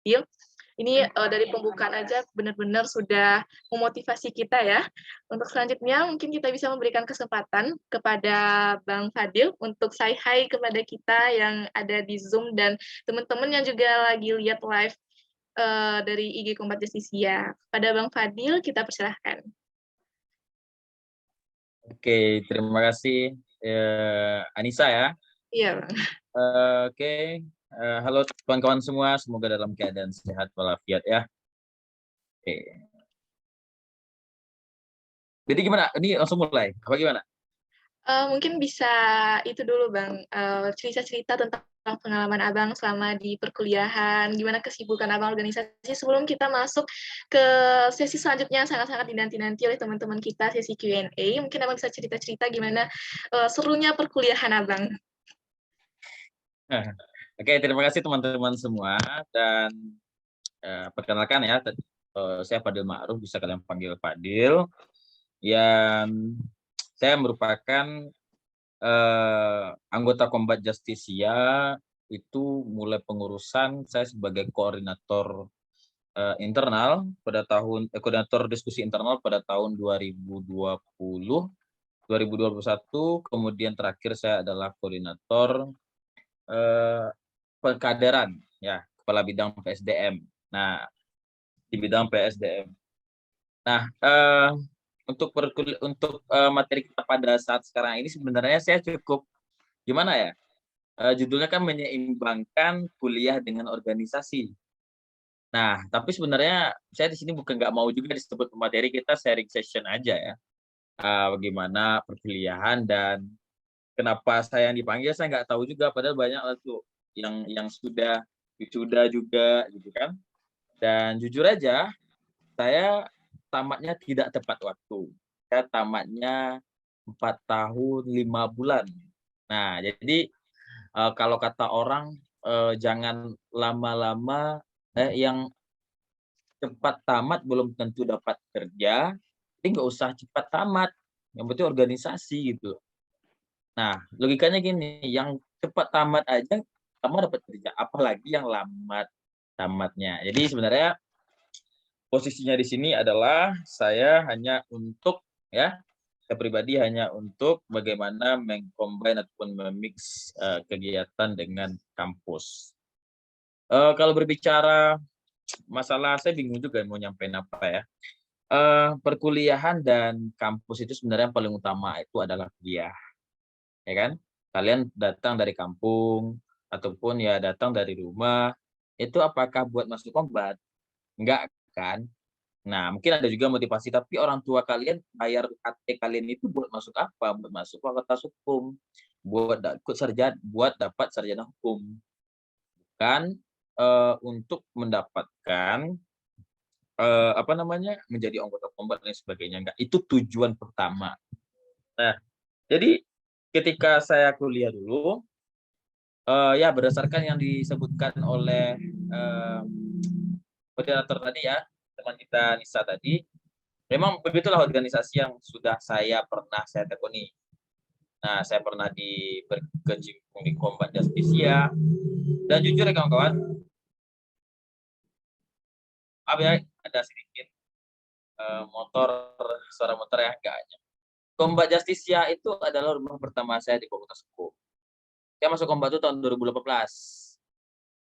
Fadil. Ini dari pembukaan aja benar-benar sudah memotivasi kita ya. Untuk selanjutnya mungkin kita bisa memberikan kesempatan kepada Bang Fadil untuk say hi kepada kita yang ada di Zoom dan teman-teman yang juga lagi lihat live dari IG Kombat Justisia. Pada Bang Fadil kita persilahkan. Oke, terima kasih, Anissa ya. Iya, Bang. Oke, halo kawan-kawan semua, semoga dalam keadaan sehat walafiat ya. Oke. Jadi gimana? Ini langsung mulai, apa gimana? Mungkin bisa itu dulu Bang, cerita-cerita tentang pengalaman Abang selama di perkuliahan, gimana kesibukan Abang organisasi sebelum kita masuk ke sesi selanjutnya yang sangat-sangat dinanti-nanti oleh teman-teman kita, sesi Q&A. Mungkin Abang bisa cerita-cerita gimana serunya perkuliahan Abang. Oke, terima kasih teman-teman semua dan perkenalkan ya, saya Fadil Ma'ruf, bisa kalian panggil Fadil. Yang saya merupakan anggota Kombat Justisia itu mulai pengurusan saya sebagai koordinator internal pada koordinator diskusi internal pada tahun 2020, 2021, kemudian terakhir saya adalah koordinator pengkaderan ya, kepala bidang PSDM. Nah, di bidang PSDM. Nah, untuk materi kita pada saat sekarang ini sebenarnya saya cukup gimana ya? Judulnya kan menyeimbangkan kuliah dengan organisasi. Nah, tapi sebenarnya saya di sini bukan nggak mau juga disebut materi, kita sharing session aja ya. Bagaimana perkuliahan dan kenapa saya yang dipanggil saya nggak tahu juga, padahal banyak tuh yang sudah wisuda juga gitu kan. Dan jujur aja saya tamatnya tidak tepat waktu. Saya tamatnya 4 tahun 5 bulan. Nah, jadi, kalau kata orang, jangan lama-lama yang cepat tamat belum tentu dapat kerja, jadi nggak usah cepat tamat, yang penting organisasi gitu. Nah, logikanya gini, yang cepat tamat aja kamu dapat kerja, apalagi yang lambat tamatnya. Jadi sebenarnya posisinya di sini adalah saya hanya untuk ya, saya pribadi hanya untuk bagaimana meng-combine ataupun me-mix, kegiatan dengan kampus. Kalau berbicara masalah saya bingung juga mau nyampein apa ya. Perkuliahan dan kampus itu sebenarnya yang paling utama itu adalah kuliah, ya kan? Kalian datang dari kampung ataupun ya datang dari rumah, itu apakah buat masuk Kombat? Enggak kan? Nah, mungkin ada juga motivasi, tapi orang tua kalian bayar UKT kalian itu buat masuk apa? Buat masuk fakultas hukum, buat dapat sarjana hukum, bukan, untuk mendapatkan, apa namanya, menjadi anggota Kombat dan sebagainya, enggak, itu tujuan pertama. Nah, jadi ketika saya kuliah dulu, ya berdasarkan yang disebutkan oleh, moderator tadi ya, teman kita Nisa tadi, memang begitulah organisasi yang sudah saya tekuni. Nah, saya pernah berkecimpung di Kombat Justisia, dan jujur ya kawan-kawan, ya, ada sedikit suara motor ya, enggak hanya. Kombat Justisia itu adalah rumah pertama saya di Fakultas Hukum. Saya masuk Kombat itu tahun 2018.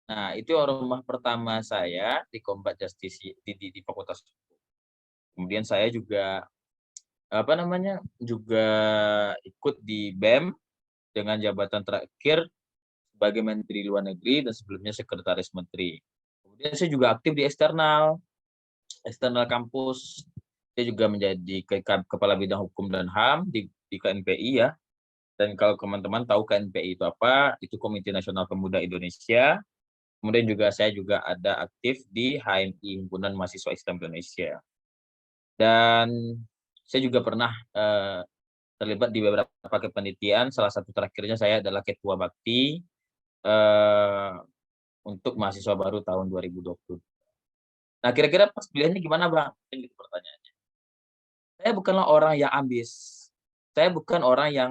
Nah, itu rumah pertama saya di Kombat Justisia di Fakultas Hukum. Kemudian saya juga apa namanya, juga ikut di BEM dengan jabatan terakhir sebagai Menteri Luar Negeri dan sebelumnya Sekretaris Menteri. Kemudian saya juga aktif di eksternal kampus. Saya juga menjadi kepala bidang hukum dan HAM di KNPI ya. Dan kalau teman-teman tahu KNPI itu apa, itu Komite Nasional Pemuda Indonesia. Kemudian juga saya juga ada aktif di HMI, Himpunan Mahasiswa Islam Indonesia. Dan saya juga pernah terlibat di beberapa kepanitiaan, salah satu terakhirnya saya adalah Ketua Bakti untuk mahasiswa baru tahun 2020. Nah, kira-kira pas kuliahnya gimana, Bang? Kan gitu pertanyaannya. Saya bukanlah orang yang ambis. Saya bukan orang yang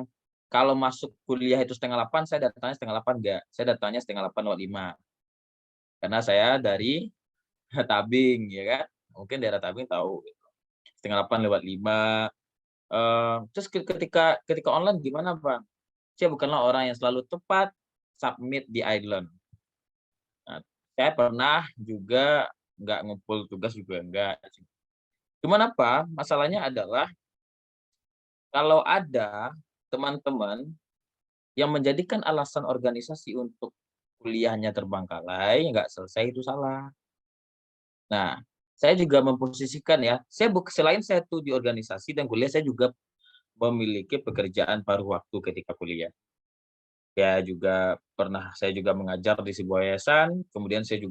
kalau masuk kuliah itu 7:30, saya datangnya 7:30, enggak. Saya datangnya 7:30 lewat 5. karena saya dari Tabing, ya kan. Mungkin daerah Tabing tahu, gitu. 7:30 lewat 5. Terus ketika online gimana, Bang? Saya bukanlah orang yang selalu tepat submit di Island. Nah, saya pernah juga nggak ngumpul tugas juga enggak. Cuman apa, masalahnya adalah kalau ada teman-teman yang menjadikan alasan organisasi untuk kuliahnya terbengkalai, nggak selesai, itu salah. Nah, saya juga memposisikan ya, selain saya tuh di organisasi dan kuliah, saya juga memiliki pekerjaan paruh waktu ketika kuliah. Saya juga mengajar di sebuah yayasan, kemudian saya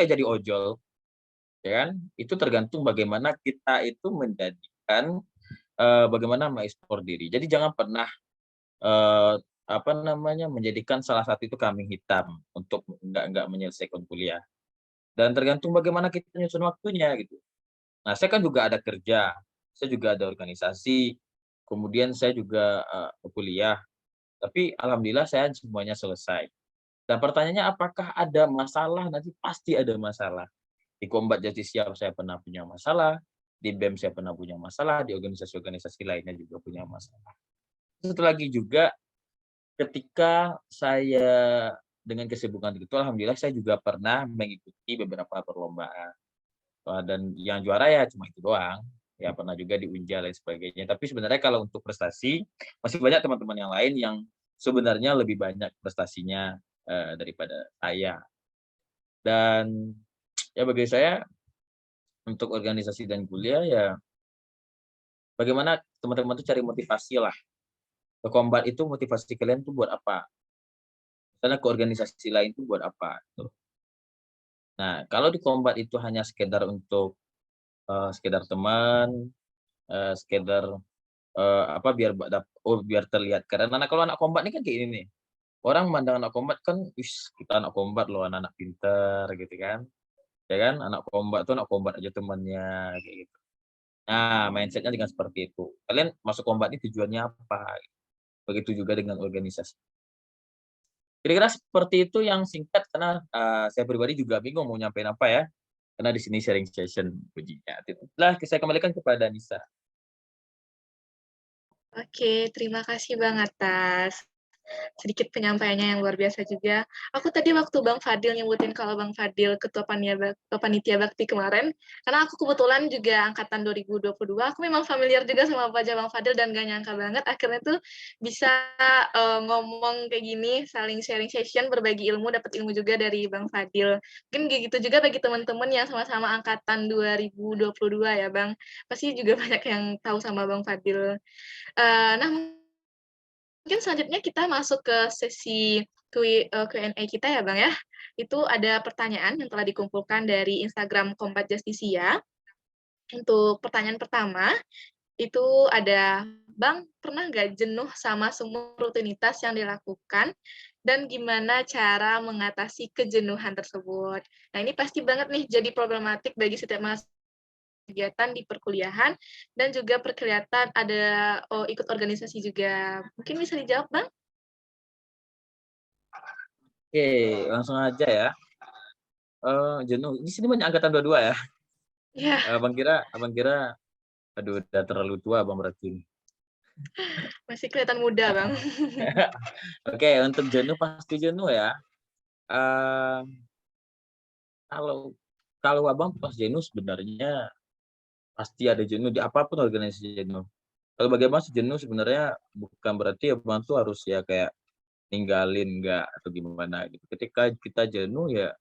jadi ojol, ya kan. Itu tergantung bagaimana kita itu bagaimana mengekspor diri. Jadi jangan pernah, menjadikan salah satu itu kambing hitam untuk nggak menyelesaikan kuliah. Dan tergantung bagaimana kita nyusun waktunya, gitu. Nah, saya kan juga ada kerja, saya juga ada organisasi, kemudian saya juga, kuliah, tapi alhamdulillah saya semuanya selesai. Dan pertanyaannya apakah ada masalah? Nanti pasti ada masalah. Di Kombat Justisia saya pernah punya masalah, di BEM saya pernah punya masalah, di organisasi-organisasi lainnya juga punya masalah. Satu lagi juga, ketika saya dengan kesibukan itu, alhamdulillah saya juga pernah mengikuti beberapa perlombaan. Dan yang juara ya cuma itu doang, ya pernah juga di Unja lain sebagainya. Tapi sebenarnya kalau untuk prestasi, masih banyak teman-teman yang lain yang sebenarnya lebih banyak prestasinya, daripada saya. Dan ya bagi saya, untuk organisasi dan kuliah ya bagaimana teman-teman tuh cari motivasi lah. Ke Kombat itu motivasi kalian tuh buat apa? Misalnya ke organisasi lain tuh buat apa, gitu. Nah, kalau di Kombat itu hanya sekedar untuk, sekedar teman, sekedar biar terlihat keren. Kalau anak Kombat ini kan kayak ini nih, orang memandang anak Kombat kan, "Wis, kita anak Kombat loh, anak-anak pinter," gitu kan. Ya kan, anak Kombat tuh anak Kombat aja temannya, kayak gitu. Nah, mindset-nya dengan seperti itu. Kalian masuk Kombat ini tujuannya apa? Begitu juga dengan organisasi. Kira-kira seperti itu yang singkat karena, saya pribadi juga bingung mau nyampein apa ya, karena di sini sharing session bunyinya. Lah, saya kembalikan kepada Nisa. Oke, terima kasih Bang atas sedikit penyampaiannya yang luar biasa juga. Aku tadi waktu Bang Fadil nyebutin kalau Bang Fadil Panitia Bakti kemarin, karena aku kebetulan juga angkatan 2022, aku memang familiar juga sama wajah Bang Fadil dan gak nyangka banget akhirnya tuh bisa ngomong kayak gini, saling sharing session, berbagi ilmu, dapat ilmu juga dari Bang Fadil. Mungkin kayak gitu juga bagi teman-teman yang sama-sama angkatan 2022 ya Bang, pasti juga banyak yang tahu sama Bang Fadil. Nah, mungkin selanjutnya kita masuk ke sesi Q&A kita ya, Bang, ya. Itu ada pertanyaan yang telah dikumpulkan dari Instagram Kompas Justisia. Untuk pertanyaan pertama, itu ada, "Bang, pernah nggak jenuh sama semua rutinitas yang dilakukan, dan gimana cara mengatasi kejenuhan tersebut?" Nah, ini pasti banget nih jadi problematik bagi setiap kegiatan di perkuliahan dan juga perkelihatan ada, ikut organisasi juga. Mungkin bisa dijawab, Bang? Oke, langsung aja ya. Jenuh, di sini banyak angkatan 22 ya? Iya, Abang kira, aduh udah terlalu tua Abang berarti. masih kelihatan muda, Bang. Oke, untuk jenuh pasti jenuh ya. Eee, kalau kalau Abang pas jenuh sebenarnya pasti ada jenuh di apapun organisasi jenuh. Kalau bagi Abang jenuh sebenarnya bukan berarti Abang tuh harus ya kayak ninggalin enggak atau gimana gitu. Ketika kita jenuh ya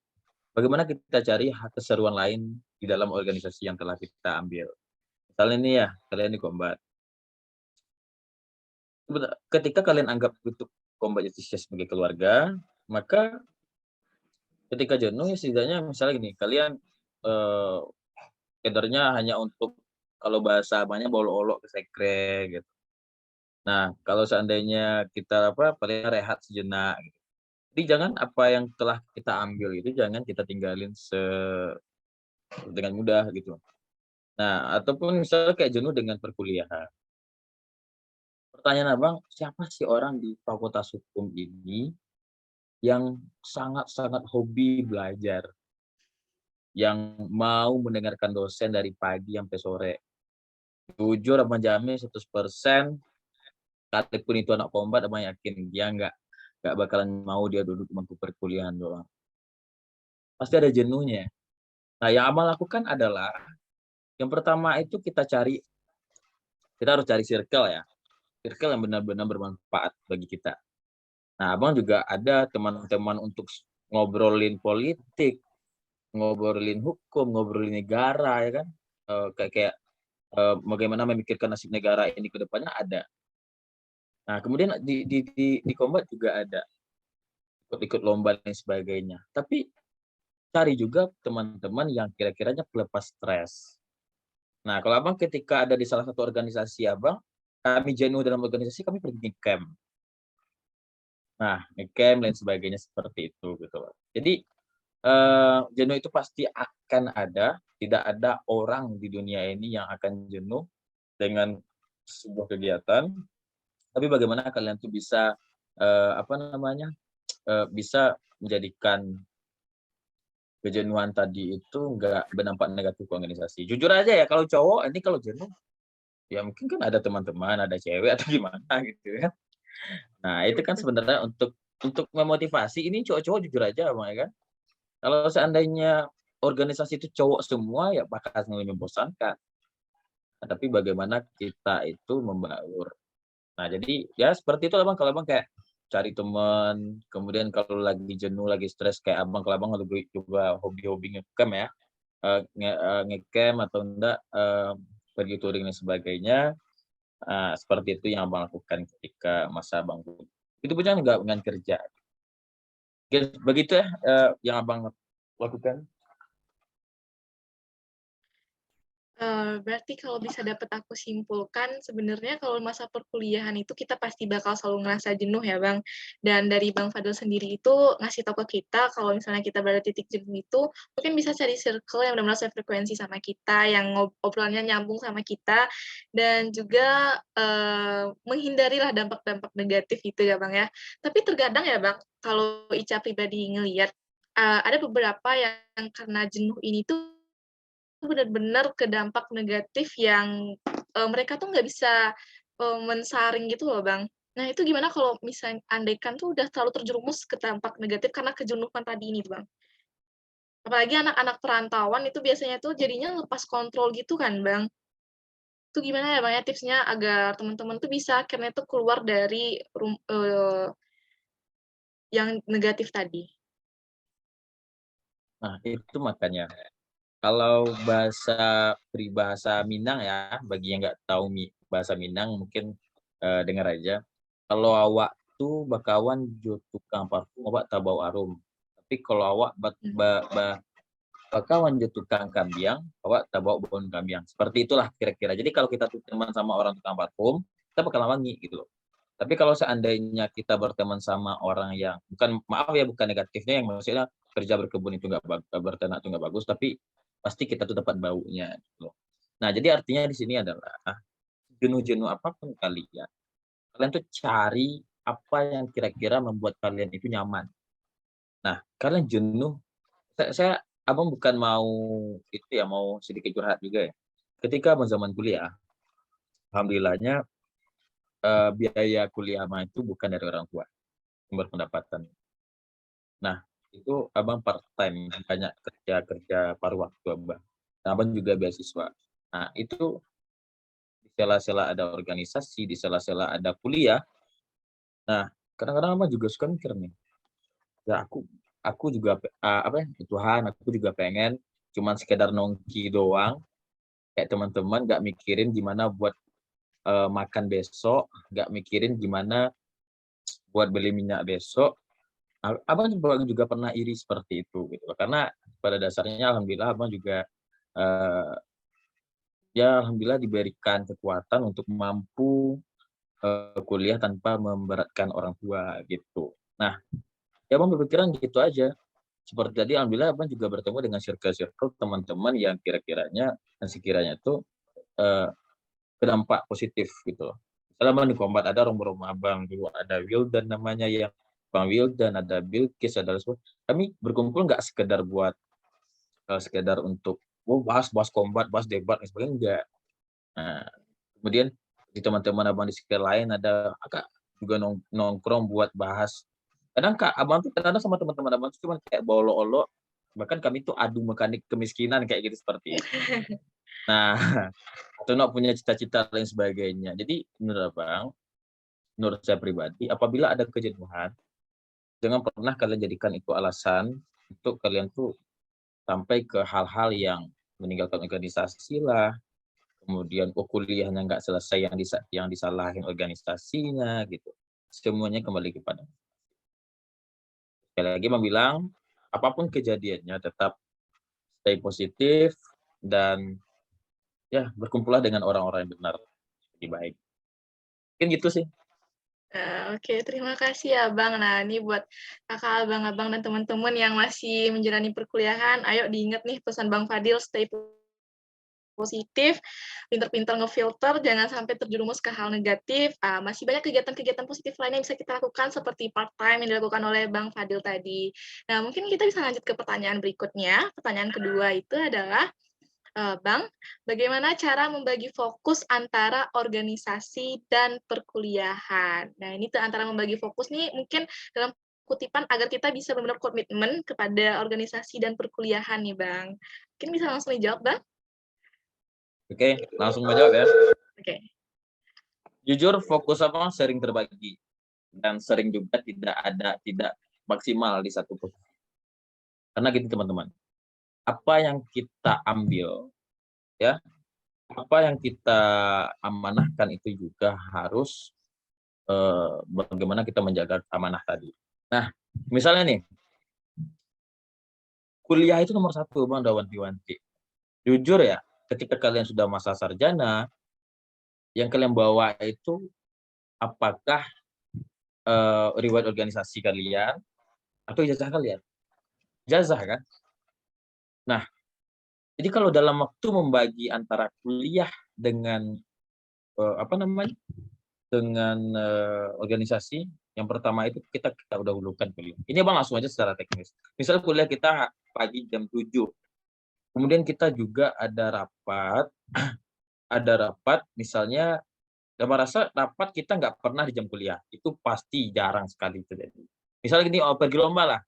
bagaimana kita cari keseruan lain di dalam organisasi yang telah kita ambil. Misalnya nih ya, kalian di Kombat. Ketika kalian anggap itu Kombat Justisia sebagai keluarga, maka ketika jenuh ya setidaknya misalnya gini, kalian, eee, kadarnya hanya untuk kalau bahasa Abangnya olok-olok ke sekre gitu. Nah, kalau seandainya kita paling rehat sejenak gitu. Jadi jangan apa yang telah kita ambil itu jangan kita tinggalin dengan mudah gitu. Nah, ataupun misalnya kayak jenuh dengan perkuliahan. Pertanyaan Abang, siapa sih orang di Fakultas Hukum ini yang sangat-sangat hobi belajar, yang mau mendengarkan dosen dari pagi sampai sore. Jujur Abang jamin 100%, sekalipun itu anak kombat, Abang yakin dia nggak bakalan mau dia duduk di bangku perkuliahan doang. Pasti ada jenuhnya. Nah, yang Abang lakukan adalah, yang pertama itu kita harus cari circle ya, circle yang benar-benar bermanfaat bagi kita. Nah, Abang juga ada teman-teman untuk ngobrolin politik, ngobrolin hukum, ngobrolin negara ya kan, kayak kayak, bagaimana memikirkan nasib negara ini ke depannya ada. Nah, kemudian di Kombat juga ada, ikut-ikut lomba dan sebagainya. Tapi cari juga teman-teman yang kira-kiranya pelepas stres. Nah, kalau Abang ketika ada di salah satu organisasi Abang, kami jenuh dalam organisasi, kami pergi ngecamp. Nah, ngecamp dan sebagainya seperti itu gitu loh. Jadi, jenuh itu pasti akan ada, tidak ada orang di dunia ini yang akan jenuh dengan sebuah kegiatan, tapi bagaimana kalian tuh bisa, apa namanya, bisa menjadikan kejenuhan tadi itu nggak berdampak negatif ke organisasi. Jujur aja ya, kalau cowok ini kalau jenuh, ya mungkin kan ada teman-teman, ada cewek atau gimana gitu ya. Nah, itu kan sebenarnya untuk memotivasi, ini cowok-cowok jujur aja Bang, ya kan. Kalau seandainya organisasi itu cowok semua, ya bakal sangat membosankan. Nah, tapi bagaimana kita itu membaur. Nah, jadi ya seperti itu Abang, kalau Abang kayak cari teman, kemudian kalau lagi jenuh, lagi stres kayak Abang, kalau Abang lebih coba hobi-hobi nge-camp ya, nge-camp atau enggak, pergi touring dan sebagainya, seperti itu yang Abang lakukan ketika masa Abang itu pun kan nggak dengan kerja. Begitu ya, yang Abang lakukan? Berarti kalau bisa dapat aku simpulkan, sebenarnya kalau masa perkuliahan itu kita pasti bakal selalu ngerasa jenuh ya, Bang. Dan dari Bang Fadil sendiri itu ngasih tahu ke kita kalau misalnya kita berada di titik jenuh itu, mungkin bisa cari circle yang benar-benar sefrekuensi sama kita, yang obrolannya nyambung sama kita, dan juga, menghindarilah dampak-dampak negatif itu ya, Bang, ya. Tapi terkadang ya, Bang, kalau Ica pribadi ngelihat, ada beberapa yang karena jenuh ini tuh benar-benar ke dampak negatif yang, mereka tuh nggak bisa, mensaring gitu loh, Bang. Nah, itu gimana kalau andaikan tuh udah terlalu terjerumus ke dampak negatif karena kejenuhan tadi ini, Bang? Apalagi anak-anak perantauan itu biasanya tuh jadinya lepas kontrol gitu kan, Bang. Itu gimana ya, Bang, ya tipsnya agar teman-teman tuh bisa akhirnya tuh keluar dari yang negatif tadi? Nah, itu makanya. Kalau peribahasa Minang ya, bagi yang nggak tahu bahasa Minang mungkin, dengar aja. Kalau awak tuh bakawan jo tukang parfum, awak tak bau arum. Tapi kalau awak bak Mmm, ba ba bakawan jo tukang kambiang, awak tak bau bau kambiang. Seperti itulah kira-kira. Jadi kalau kita tuh teman sama orang tukang parfum, kita bakalan wangi gitu loh. Tapi kalau seandainya kita berteman sama orang yang bukan maaf ya, bukan negatifnya, yang maksudnya kerja berkebun itu berternak itu nggak bagus, tapi pasti kita tuh dapat baunya gitu loh. Nah, jadi artinya di sini adalah jenuh-jenuh apapun kalian, kalian tuh cari apa yang kira-kira membuat kalian itu nyaman. Nah, kalian jenuh, saya Abang bukan mau itu ya, mau sedikit curhat juga ya. Ketika Abang zaman kuliah, alhamdulillahnya, biaya kuliah Abang itu bukan dari orang tua, sumber pendapatan. Nah, itu Abang part-time, banyak kerja-kerja paruh waktu Abang. Nah, Abang juga beasiswa. Nah, itu di sela-sela ada organisasi, di sela-sela ada kuliah. Nah, kadang-kadang Abang juga suka mikir nih, ya aku juga apa ya, Tuhan, aku juga pengen cuman sekedar nongki doang, kayak teman-teman, nggak mikirin gimana buat, makan besok, nggak mikirin gimana buat beli minyak besok. Abang juga pernah iri seperti itu gitu loh, karena pada dasarnya alhamdulillah Abang juga, eee, ya alhamdulillah diberikan kekuatan untuk mampu, kuliah tanpa memberatkan orang tua gitu. Nah, ya Abang berpikiran gitu aja. Seperti tadi alhamdulillah Abang juga bertemu dengan circle-circle teman-teman yang kira-kiranya dan sekiranya itu, eee, berdampak positif gitu loh. Misalnya Abang di Kombat ada rombongan Abang dulu, ada Wildan namanya yang Bang Wildan, ada Bilqis, ada semua. Kami berkumpul nggak sekedar buat sekedar untuk bahas kombat, bahas debat dan sebagainya, enggak. Nah, kemudian di teman-teman abang di sekitar lain ada Kak juga nongkrong buat bahas. Kadang Kak, abang tuh kadang sama teman-teman abang tuh cuma kayak bawa olok-olok, bahkan kami tuh adu mekanik kemiskinan kayak gitu seperti itu. Nah, atau nggak punya cita-cita lain sebagainya. Jadi menurut abang, menurut saya pribadi, apabila ada kejenuhan, jangan pernah kalian jadikan itu alasan untuk kalian tuh sampai ke hal-hal yang meninggalkan organisasi lah, kemudian kuliahnya nggak selesai yang disalahin organisasinya gitu. Semuanya kembali kepada sekali lagi bilang apapun kejadiannya tetap stay positif dan ya berkumpullah dengan orang-orang yang benar, lebih baik. Mungkin gitu sih. Oke, terima kasih ya Bang. Nah, ini buat kakak, abang-abang, dan teman-teman yang masih menjalani perkuliahan, ayo diingat nih pesan Bang Fadil, stay positif, pintar-pintar ngefilter, jangan sampai terjerumus ke hal negatif. Masih banyak kegiatan-kegiatan positif lain yang bisa kita lakukan seperti part-time yang dilakukan oleh Bang Fadil tadi. Nah, mungkin kita bisa lanjut ke pertanyaan berikutnya. Pertanyaan kedua itu adalah, Bang, bagaimana cara membagi fokus antara organisasi dan perkuliahan? Nah, ini tuh antara membagi fokus nih mungkin dalam kutipan agar kita bisa benar-benar komitmen kepada organisasi dan perkuliahan nih, Bang. Mungkin bisa langsung dijawab, Bang? Oke, langsung menjawab ya. Oke. Jujur fokus apa sering terbagi dan sering juga tidak maksimal di satu posisi. Karena gini teman-teman, apa yang kita ambil ya, apa yang kita amanahkan itu juga harus bagaimana kita menjaga amanah tadi. Nah, misalnya nih, kuliah itu nomor satu Bang, udah wanti-wanti. Jujur ya, ketika kalian sudah masa sarjana, yang kalian bawa itu apakah riwayat organisasi kalian atau ijazah kalian? Ijazah kan? Nah, jadi kalau dalam waktu membagi antara kuliah dengan apa namanya? Dengan organisasi, yang pertama itu kita udah dahulukan kuliah. Ini Bang langsung aja secara teknis. Misal kuliah kita pagi jam 7, kemudian kita juga ada rapat misalnya, Abang rasa rapat kita nggak pernah di jam kuliah, itu pasti jarang sekali terjadi. Misalnya gini, pergi lomba lah,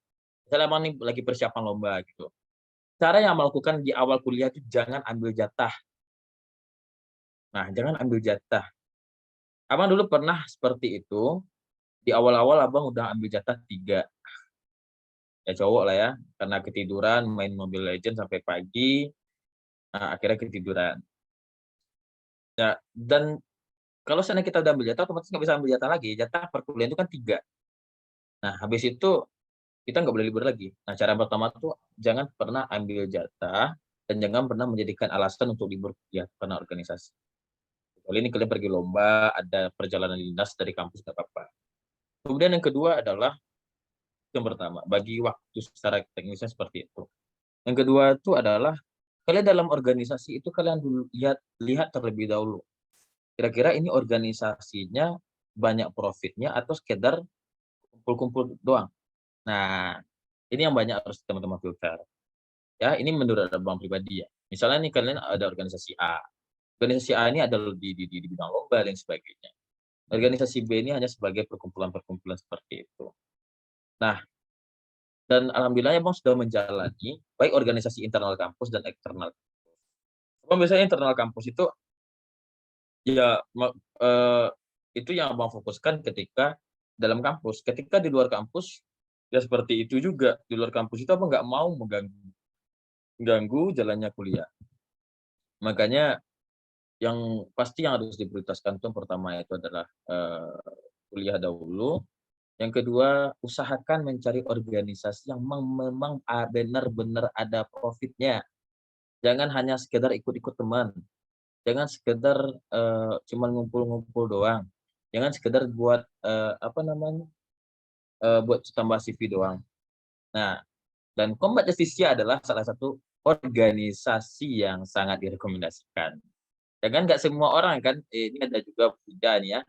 misalnya Abang nih lagi persiapan lomba gitu. Cara yang melakukan di awal kuliah itu jangan ambil jatah. Nah, jangan ambil jatah. Abang dulu pernah seperti itu, di awal-awal Abang udah ambil jatah 3. Ya cowok lah ya, karena ketiduran main Mobile Legends sampai pagi, akhirnya ketiduran. Ya, dan kalau seandainya kita udah ambil jatah, otomatis nggak bisa ambil jatah lagi, jatah perkuliahan itu kan 3. Nah, habis itu kita nggak boleh libur lagi. Nah, cara pertama tuh jangan pernah ambil jatah dan jangan pernah menjadikan alasan untuk libur kuliah karena organisasi. Kecuali ini kalian pergi lomba, ada perjalanan dinas dari kampus, nggak apa-apa. Kemudian yang kedua adalah, yang pertama, bagi waktu secara teknisnya seperti itu. Yang kedua itu adalah, kalian dalam organisasi itu kalian dulu lihat terlebih dahulu. Kira-kira ini organisasinya banyak profitnya atau sekedar kumpul-kumpul doang. Nah, ini yang banyak harus teman-teman filter. Ya, ini menurut abang pribadi ya. Misalnya nih kalian ada organisasi A. Organisasi A ini adalah di bidang lomba dan sebagainya. Organisasi B ini hanya sebagai perkumpulan-perkumpulan seperti itu. Nah, dan alhamdulillahnya Bang sudah menjalani baik organisasi internal kampus dan eksternal. Abang biasanya internal kampus itu ya itu yang Abang fokuskan ketika dalam kampus. Ketika di luar kampus ya seperti itu juga. Di luar kampus itu Abang nggak mau mengganggu jalannya kuliah. Makanya yang pasti yang harus diprioritaskan itu pertama itu adalah kuliah dahulu. Yang kedua, usahakan mencari organisasi yang memang benar-benar ada profitnya. Jangan hanya sekedar ikut-ikut teman. Jangan sekedar cuman ngumpul-ngumpul doang. Jangan sekedar buat apa namanya? Buat tambah CV doang. Nah, dan Combat Justisia adalah salah satu organisasi yang sangat direkomendasikan. Ya kan nggak semua orang kan, ini ada juga Puja nih ya,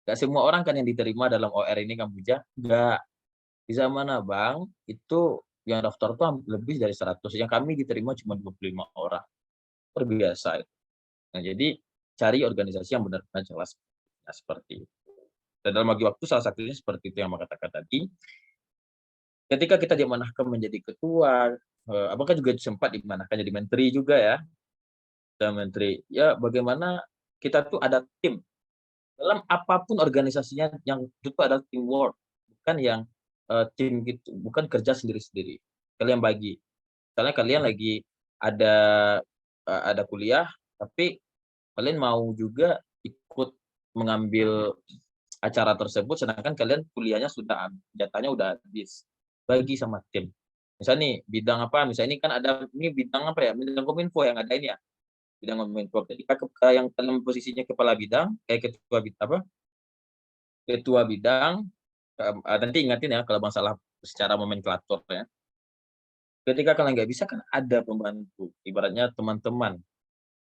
nggak semua orang kan yang diterima dalam OR ini kan Puja, nggak. Di zaman Abang, itu yang daftar tuh lebih dari 100, yang kami diterima cuma 25 orang. Luar biasa itu. Nah, jadi cari organisasi yang benar-benar jelas. Nah, seperti itu. Dan dalam bagi waktu salah satunya seperti itu yang Abang katakan tadi, ketika kita diamanahkan menjadi ketua, Abang kan juga sempat diamanahkan jadi menteri juga ya, dan menteri. Ya bagaimana kita tuh ada tim, dalam apapun organisasinya yang itu adalah teamwork, bukan yang, tim gitu, bukan kerja sendiri-sendiri. Kalian bagi. Misalnya kalian lagi ada, ada kuliah, tapi kalian mau juga ikut mengambil acara tersebut, sedangkan kalian kuliahnya sudah jatahnya udah habis. Bagi sama tim. Misal nih bidang apa, misal ini kan ada ini bidang apa ya, bidang Kominfo yang ada ini ya, bidang Kominfo. Ketika yang dalam posisinya kepala bidang, ketua apa, ketua bidang, nanti ingatin ya kalau Bang salah secara nomenklatur ya. Ketika kalian nggak bisa kan ada pembantu, ibaratnya teman-teman.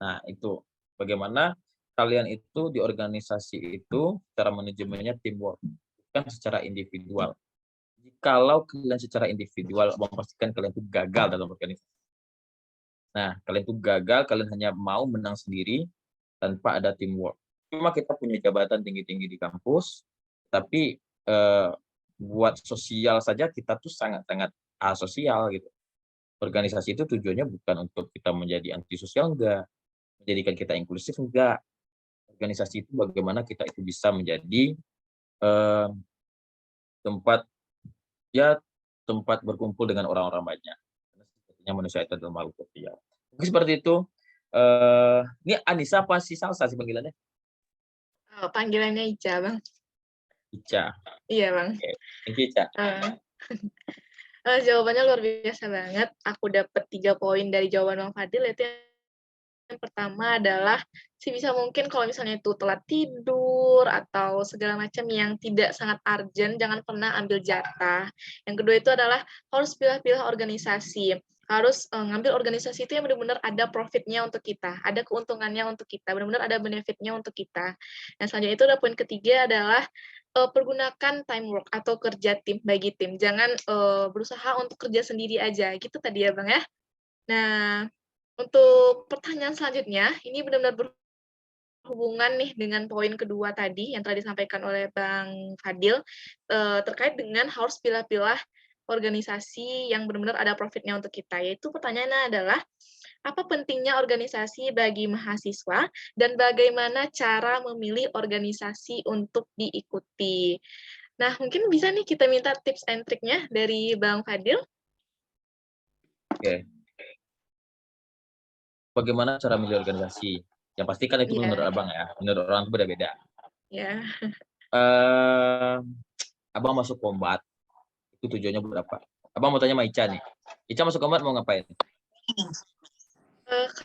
Nah itu, bagaimana kalian itu di organisasi itu cara manajemennya teamwork, bukan secara individual. Kalau kalian secara individual, memastikan kalian itu gagal dalam organisasi. Nah, kalian itu gagal, kalian hanya mau menang sendiri tanpa ada teamwork. Cuma kita punya jabatan tinggi-tinggi di kampus, tapi buat sosial saja kita tuh sangat-sangat asosial gitu. Organisasi itu tujuannya bukan untuk kita menjadi antisosial, enggak. Menjadikan kita inklusif, enggak. Organisasi itu bagaimana kita itu bisa menjadi eh, tempat ya tempat berkumpul dengan orang-orang banyak. Karena sepertinya manusia itu adalah makhluk sosial. Mungkin seperti itu. Ini Anissa apa si Salsa sih panggilannya? Panggilannya Ica, Bang. Ica. Iya, Bang. Oke. Thank you, Ica. Jawabannya luar biasa banget. Aku dapat 3 poin dari jawaban Bang Fadil, yaitu yang pertama adalah sebisa mungkin kalau misalnya itu telat tidur atau segala macam yang tidak sangat urgent, jangan pernah ambil jatah. Yang kedua itu adalah harus pilih-pilih organisasi. Harus ngambil organisasi itu yang benar-benar ada profitnya untuk kita, ada keuntungannya untuk kita, benar-benar ada benefitnya untuk kita. Yang selanjutnya itu ada poin ketiga adalah pergunakan time work atau kerja tim, bagi tim. Jangan berusaha untuk kerja sendiri aja, gitu tadi ya Bang ya. Nah, untuk pertanyaan selanjutnya, ini benar-benar berhubungan nih dengan poin kedua tadi yang telah disampaikan oleh Bang Fadil, terkait dengan harus pilih-pilih organisasi yang benar-benar ada profitnya untuk kita. Yaitu pertanyaannya adalah, apa pentingnya organisasi bagi mahasiswa dan bagaimana cara memilih organisasi untuk diikuti? Nah, mungkin bisa nih kita minta tips and triknya dari Bang Fadil. Oke. Bagaimana cara milih organisasi? Yang pasti kan itu menurut Iya, Abang ya, menurut orang itu beda-beda. ya. Eee, Abang masuk Kombat, itu tujuannya buat apa? Abang mau tanya sama Ica nih. Ica masuk Kombat mau ngapain?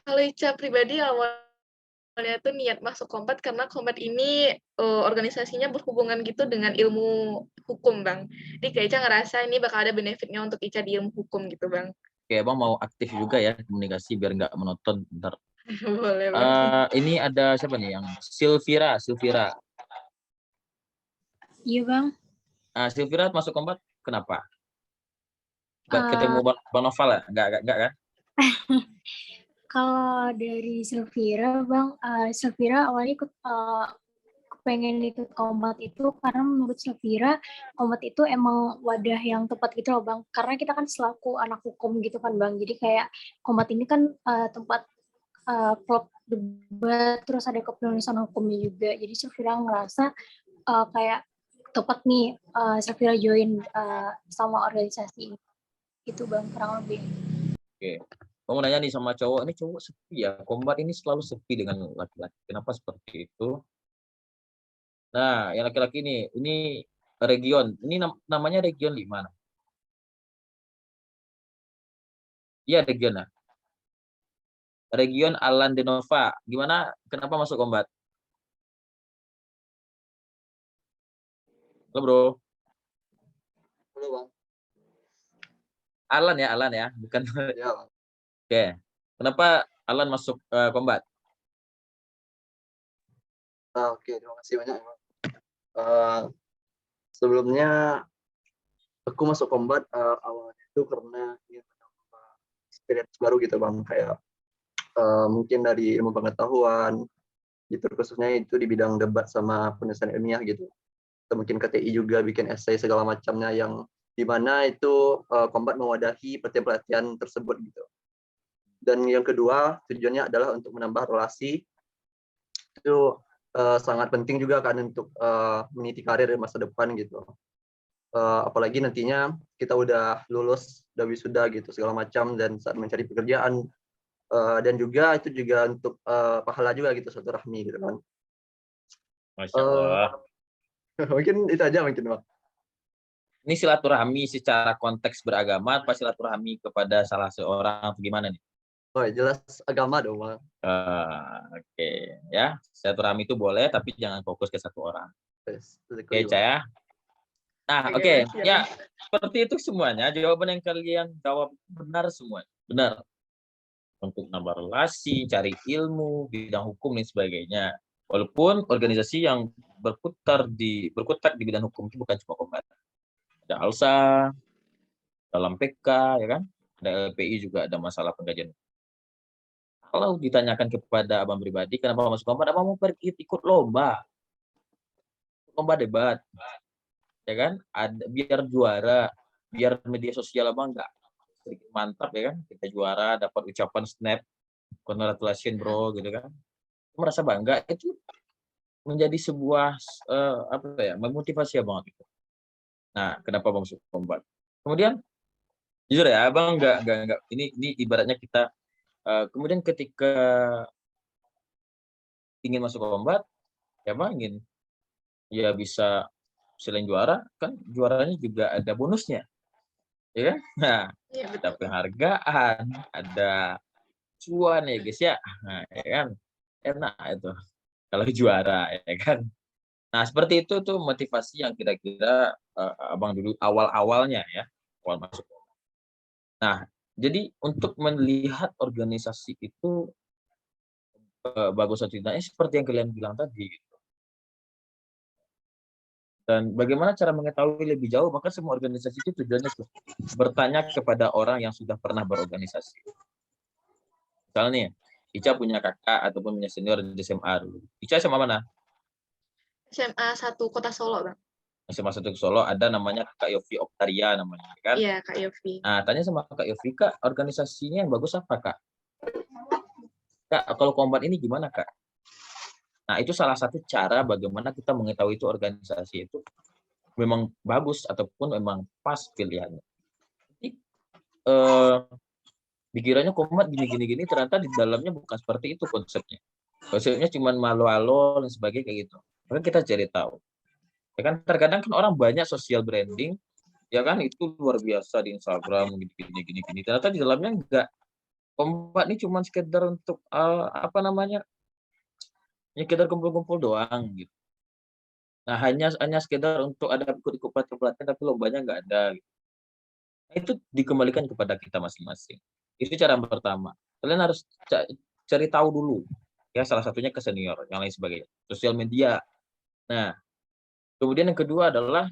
Kalau Ica pribadi awalnya tuh niat masuk Kombat karena Kombat ini organisasinya berhubungan gitu dengan ilmu hukum, Bang. Jadi kayak Ica ngerasa ini bakal ada benefitnya untuk Ica di ilmu hukum gitu, Bang. Oke, Abang mau aktif juga ya komunikasi biar nggak monoton bentar. Boleh, Bang. Ini ada siapa nih yang Silvira. Iya Bang. Silvira masuk Kombat kenapa? Nggak Uh, ketemu Bang Noval ya? Nggak kan? Kalau dari Silvira Bang, Silvira awalnya ikut pengen ikut Kombat itu karena menurut Silvira Kombat itu emang wadah yang tepat gitu loh Bang. Karena kita kan selaku anak hukum gitu kan Bang. Jadi kayak Kombat ini kan tempat klub debat, terus ada kepenulisan hukumnya juga. Jadi Silvira ngerasa kayak tepat nih Silvira join sama organisasi itu Bang, kurang lebih. Oke. Kamu nanya nih sama cowok, ini cowok sepi ya, Kombat ini selalu sepi dengan laki-laki. Kenapa seperti itu? Nah, yang laki-laki ini region. Ini namanya region 5. Iya, region lah. Region Alan Denova. Gimana? Kenapa masuk Kombat? Halo, Bro. Halo, Bang. Alan ya, bukan. Ya, Bang. Oke. Kenapa Alan masuk Kombat? Oke, terima kasih banyak, Bang. Sebelumnya aku masuk Kombat awalnya itu karena ingin menambah experience baru gitu bang, kayak mungkin dari ilmu pengetahuan gitu, khususnya itu di bidang debat sama penulisan ilmiah gitu, atau mungkin KTI juga bikin esai segala macamnya, yang dimana itu Kombat mewadahi pelatihan-pelatihan tersebut gitu. Dan yang kedua tujuannya adalah untuk menambah relasi, itu sangat penting juga kan untuk meniti karir di masa depan gitu. Apalagi nantinya kita udah lulus, udah wisuda gitu segala macam, dan saat mencari pekerjaan, dan juga itu juga untuk pahala juga gitu, silaturahmi gitu kan. Masya Allah. Mungkin itu aja mungkin bang. Ini silaturahmi secara konteks beragama apa silaturahmi kepada salah seorang atau gimana nih? Oh jelas agama dong bang. Oke, ya. Silaturahmi itu boleh, tapi jangan fokus ke satu orang. Yes, Oke, Caya. Nah, Oke, oke. Mas, ya. Ya, seperti itu semuanya. Jawaban yang kalian jawab benar semua. Benar. Untuk nambah relasi, cari ilmu, bidang hukum, dan sebagainya. Walaupun organisasi yang berkutat di bidang hukum itu bukan cuma Kombat. Ada ALSA, dalam PK, ya kan? Ada LPI juga ada masalah pengkajian. Kalau ditanyakan kepada abang pribadi, kenapa masuk Kombat? Abang mau pergi ikut lomba debat, ya kan? Ada biar juara, biar media sosial abang nggak sedikit mantap, ya kan? Kita juara, dapat ucapan snap, congratulations bro, gitu kan? Merasa bangga, itu menjadi sebuah apa ya, memotivasi abang gitu. Nah, kenapa abang masuk Kombat? Kemudian jujur ya, abang nggak ini ibaratnya kita kemudian ketika ingin masuk Kombat, ya abang ingin ya bisa selain juara, kan juaranya juga ada bonusnya, ya kan? Nah, Iya, ada betul. penghargaan, ada cuan ya guys ya, nah, ya kan? Enak itu kalau juara, ya kan? Nah, seperti itu tuh motivasi yang kira-kira abang dulu awal-awalnya ya, awal masuk. Nah, jadi untuk melihat organisasi itu bagus atau tidaknya seperti yang kalian bilang tadi. Dan bagaimana cara mengetahui lebih jauh, maka semua organisasi itu tujuannya bertanya kepada orang yang sudah pernah berorganisasi. Misalnya nih, Ica punya kakak ataupun punya senior di SMA dulu. Ica SMA mana? SMA 1 Kota Solo, Bang. SMA 1 Solo, ada namanya Kak Yofi Oktaria namanya, kan? Iya, Kak Yofi. Nah, tanya sama Kak Yofi, Kak, organisasinya yang bagus apa, Kak? Kak, kalau Kombat ini gimana, Kak? Nah, itu salah satu cara bagaimana kita mengetahui itu organisasi itu memang bagus ataupun memang pas pilihannya. Jadi, dikiranya Kombat gini, ternyata di dalamnya bukan seperti itu konsepnya. Konsepnya cuma malu-alo dan sebagainya kayak gitu. Maka kita cari tahu. Ya kan terkadang kan orang banyak social branding, ya kan itu luar biasa di Instagram gini. Ternyata di dalamnya enggak. Kombat ini cuma sekedar untuk apa namanya? Ya sekedar kumpul-kumpul doang gitu. Nah, hanya sekedar untuk ada ikut-ikut pelatihan tapi lombanya enggak ada gitu. Nah, itu dikembalikan kepada kita masing-masing. Itu cara yang pertama. Kalian harus cari tahu dulu. Ya, salah satunya ke senior, yang lain sebagainya. Sosial media. Nah, kemudian yang kedua adalah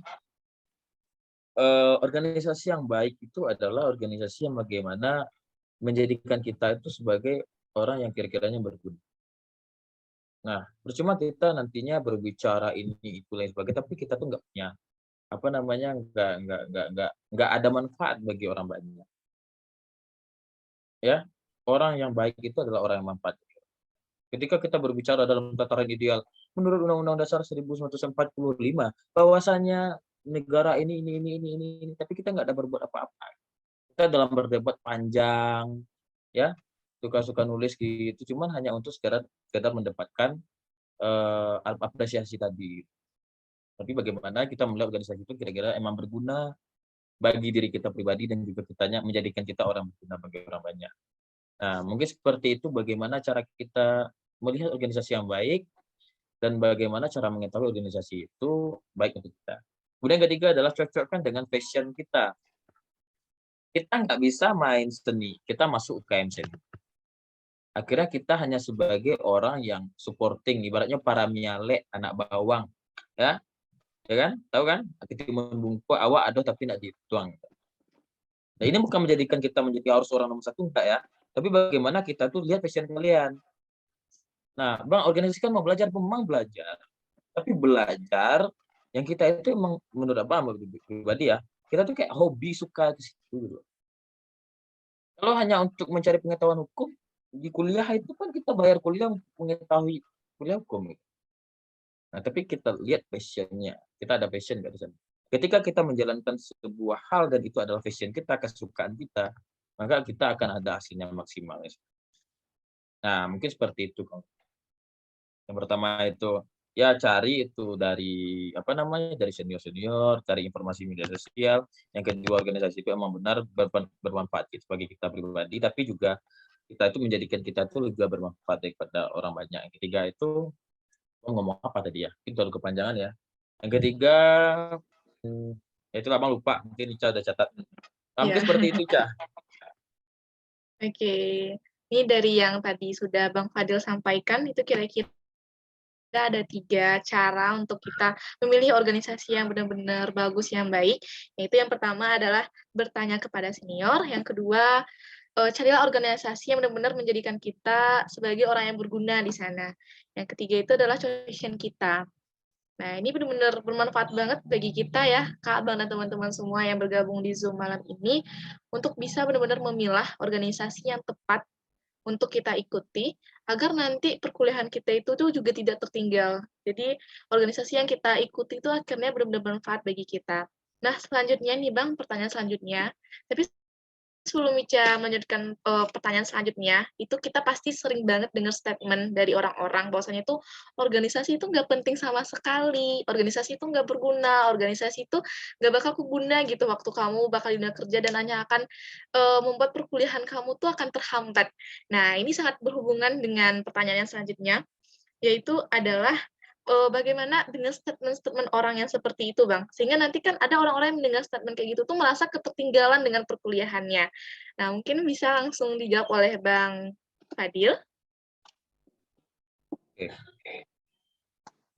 organisasi yang baik itu adalah organisasi yang bagaimana menjadikan kita itu sebagai orang yang kira-kiranya berguna. Nah, percuma kita nantinya berbicara ini itu lain sebagainya, tapi kita tuh nggak punya apa namanya, nggak ada manfaat bagi orang banyak. Ya, orang yang baik itu adalah orang yang manfaat. Ketika kita berbicara dalam tataran ideal, menurut Undang-Undang Dasar 1945, bahwasanya negara ini, tapi kita nggak ada berbuat apa-apa. Kita dalam berdebat panjang, ya, suka-suka nulis gitu, cuman hanya untuk sekedar mendapatkan apresiasi tadi. Tapi bagaimana kita melihat organisasi itu kira-kira emang berguna bagi diri kita pribadi dan juga kitanya menjadikan kita orang berguna bagi orang banyak. Nah, mungkin seperti itu bagaimana cara kita melihat organisasi yang baik dan bagaimana cara mengetahui organisasi itu baik untuk kita. Kemudian yang ketiga adalah cocokkan dengan passion kita. Kita nggak bisa main seni, kita masuk UKM seni. Akhirnya kita hanya sebagai orang yang supporting, ibaratnya para miale, anak bawang, ya. ya kan? Tahu kan? Ketimun bungku awak ada tapi tidak dituang. Nah, ini bukan menjadikan kita menjadi harus orang nomor satu, enggak ya. Tapi bagaimana kita tuh lihat passion kalian. Nah, Bang, organisasi kan mau belajar, memang belajar. Tapi belajar yang kita itu emang menurut Abang pribadi ya, kita tuh kayak hobi suka ke situ gitu. Kalau hanya untuk mencari pengetahuan hukum, di kuliah itu kan kita bayar kuliah untuk mengetahui kuliah hukum. Gitu. Nah, tapi kita lihat passion-nya. Kita ada passion nggak di sana. Ketika kita menjalankan sebuah hal dan itu adalah passion kita, kesukaan kita, maka kita akan ada hasilnya maksimal. Nah, mungkin seperti itu, Kang. Yang pertama itu, ya cari itu dari, apa namanya, dari senior-senior, cari informasi media sosial. Yang kedua, organisasi itu emang benar bermanfaat bagi kita pribadi, tapi juga kita itu menjadikan kita itu juga bermanfaat kepada orang banyak. Yang ketiga itu, ngomong apa tadi ya? Itu terlalu kepanjangan ya. Yang ketiga, ya itu Abang lupa, mungkin Ica udah catat. Nah, mungkin Ya. seperti itu, Ica. Oke. Ini dari yang tadi sudah Bang Fadil sampaikan, itu kira-kira ada 3 cara untuk kita memilih organisasi yang benar-benar bagus, yang baik. Yaitu yang pertama adalah bertanya kepada senior, yang kedua, carilah organisasi yang benar-benar menjadikan kita sebagai orang yang berguna di sana. Yang ketiga itu adalah passion kita. Nah, ini benar-benar bermanfaat banget bagi kita ya, Kak, Bang, dan teman-teman semua yang bergabung di Zoom malam ini, untuk bisa benar-benar memilah organisasi yang tepat untuk kita ikuti, agar nanti perkuliahan kita itu tuh juga tidak tertinggal. Jadi, organisasi yang kita ikuti itu akhirnya benar-benar bermanfaat bagi kita. Nah, selanjutnya nih Bang, pertanyaan selanjutnya, tapi sebelum Ica melanjutkan pertanyaan selanjutnya, itu kita pasti sering banget dengar statement dari orang-orang bahwasanya itu organisasi itu nggak penting sama sekali, organisasi itu nggak berguna, organisasi itu nggak bakal keguna gitu waktu kamu bakal di dunia kerja dan hanya akan membuat perkuliahan kamu tuh akan terhambat. Nah, ini sangat berhubungan dengan pertanyaan yang selanjutnya, yaitu adalah bagaimana dengan statement-statement orang yang seperti itu, Bang? Sehingga nanti kan ada orang-orang yang mendengar statement kayak gitu tuh merasa ketertinggalan dengan perkuliahannya. Nah, mungkin bisa langsung dijawab oleh Bang Fadil. Oke.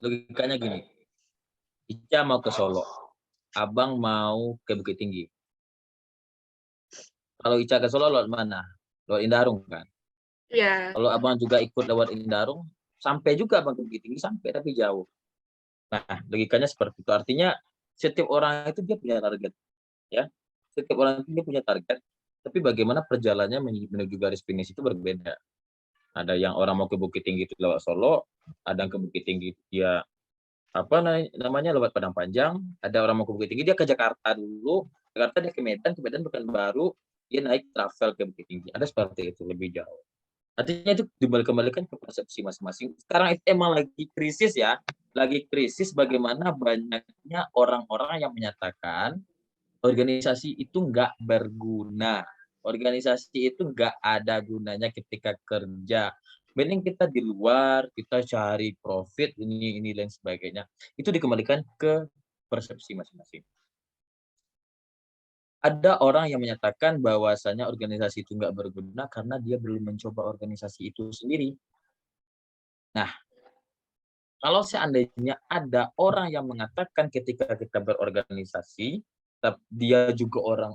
Logikanya gini, Ica mau ke Solo, Abang mau ke Bukit Tinggi. Kalau Ica ke Solo lewat mana? Lewat Indarung kan? Iya. Kalau Abang juga ikut lewat Indarung, sampai juga Abang ke Bukit Tinggi, sampai tapi jauh. Nah, logikanya seperti itu. Artinya setiap orang itu dia punya target, ya. Setiap orang itu dia punya target, tapi bagaimana perjalanannya menuju garis finish itu berbeda. Ada yang orang mau ke Bukit Tinggi itu lewat Solo, ada yang ke Bukit Tinggi dia apa namanya lewat Padang Panjang, ada orang mau ke Bukit Tinggi dia ke Jakarta dulu, Jakarta dia ke Medan Pekanbaru, dia naik travel ke Bukit Tinggi. Ada seperti itu lebih jauh. Artinya itu dibalik-balikan ke persepsi masing-masing. Sekarang itu emang lagi krisis ya, lagi krisis bagaimana banyaknya orang-orang yang menyatakan organisasi itu nggak berguna. Organisasi itu nggak ada gunanya ketika kerja. Mending kita di luar, kita cari profit, ini dan sebagainya. Itu dikembalikan ke persepsi masing-masing. Ada orang yang menyatakan bahwasanya organisasi itu nggak berguna karena dia belum mencoba organisasi itu sendiri. Nah, kalau seandainya ada orang yang mengatakan ketika kita berorganisasi, dia juga orang